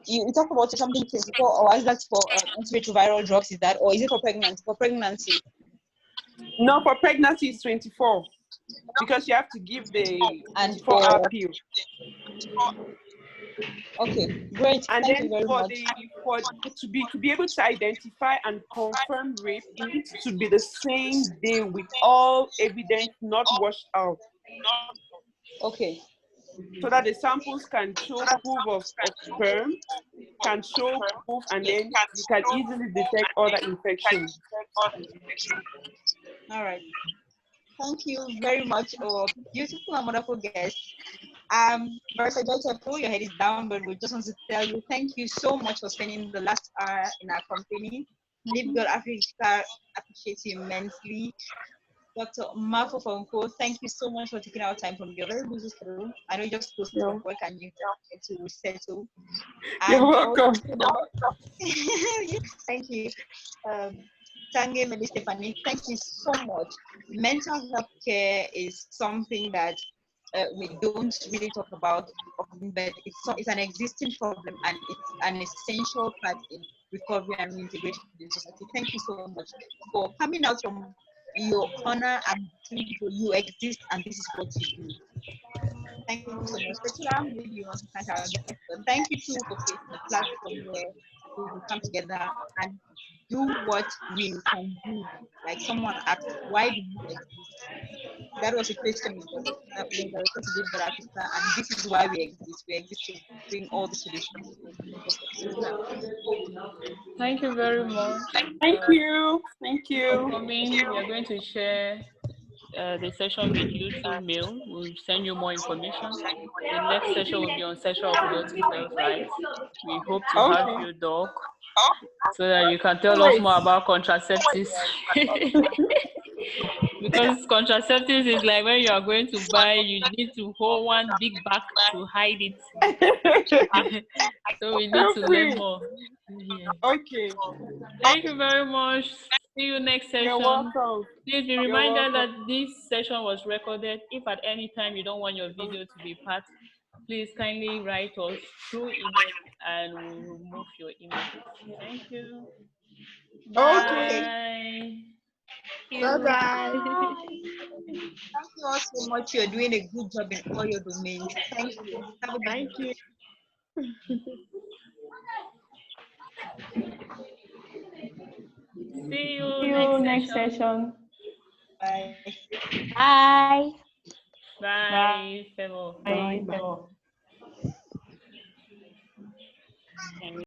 you talked about something 24 hours. That's for antiretroviral drugs. Is that, or is it for pregnancy? For pregnancy? No, for pregnancy it's 24 because you have to give the 24-hour pill. Okay, great. And Thank then you very for much. to be able to identify and confirm rape, it needs to be the same day with all evidence not washed out. Okay. So that the samples can show proof of sperm, can show proof, and then you can easily detect other infections. All right. Thank you very much, beautiful and wonderful guests. Barrister Joy Chefu, your head is down, but we just want to tell you thank you so much for spending the last hour in our company. Live Girl Africa appreciates you immensely. Dr. Mafo Fonkwo, thank you so much for taking our time from your very busy schedule. I know you just close to work and you get to settle. You're welcome. Thank you. Tsangue Meli Stephanie, thank you so much. Mental health care is something that we don't really talk about often, but it's an existing problem and it's an essential part in recovery and reintegration to the society. Thank you so much for coming out from your corner and you exist and this is what you do. Thank you so much. Pertulla, maybe you want to thank our guests. Thank you too for creating a platform where we will come together and do what we can do. Like someone asked, why do you exist? that was a question we got that we were to give Barrister, and this is why we exist. We exist to bring all the solutions. Thank you very much. Thank you. Thank you. Coming, we are going to share the session with you through mail. We'll send you more information. The next session will be on sexual reproductive health rights. We hope to have you, Doc, so that you can tell us more about contraceptives. Because contraceptives is like when you are going to buy, you need to hold one big bag to hide it. So we need to learn more. Yeah. Okay. Thank you very much. See you next session. You're welcome. Please be reminded that this session was recorded. If at any time you don't want your video to be part, please kindly write us through email and we'll remove your email. Thank you. Bye. Bye-bye. Thank you all so much. You're doing a good job in all your domains. Thank you. Have a good Thank you. See you next session. Bye. Bye. Bye. Bye. Bye.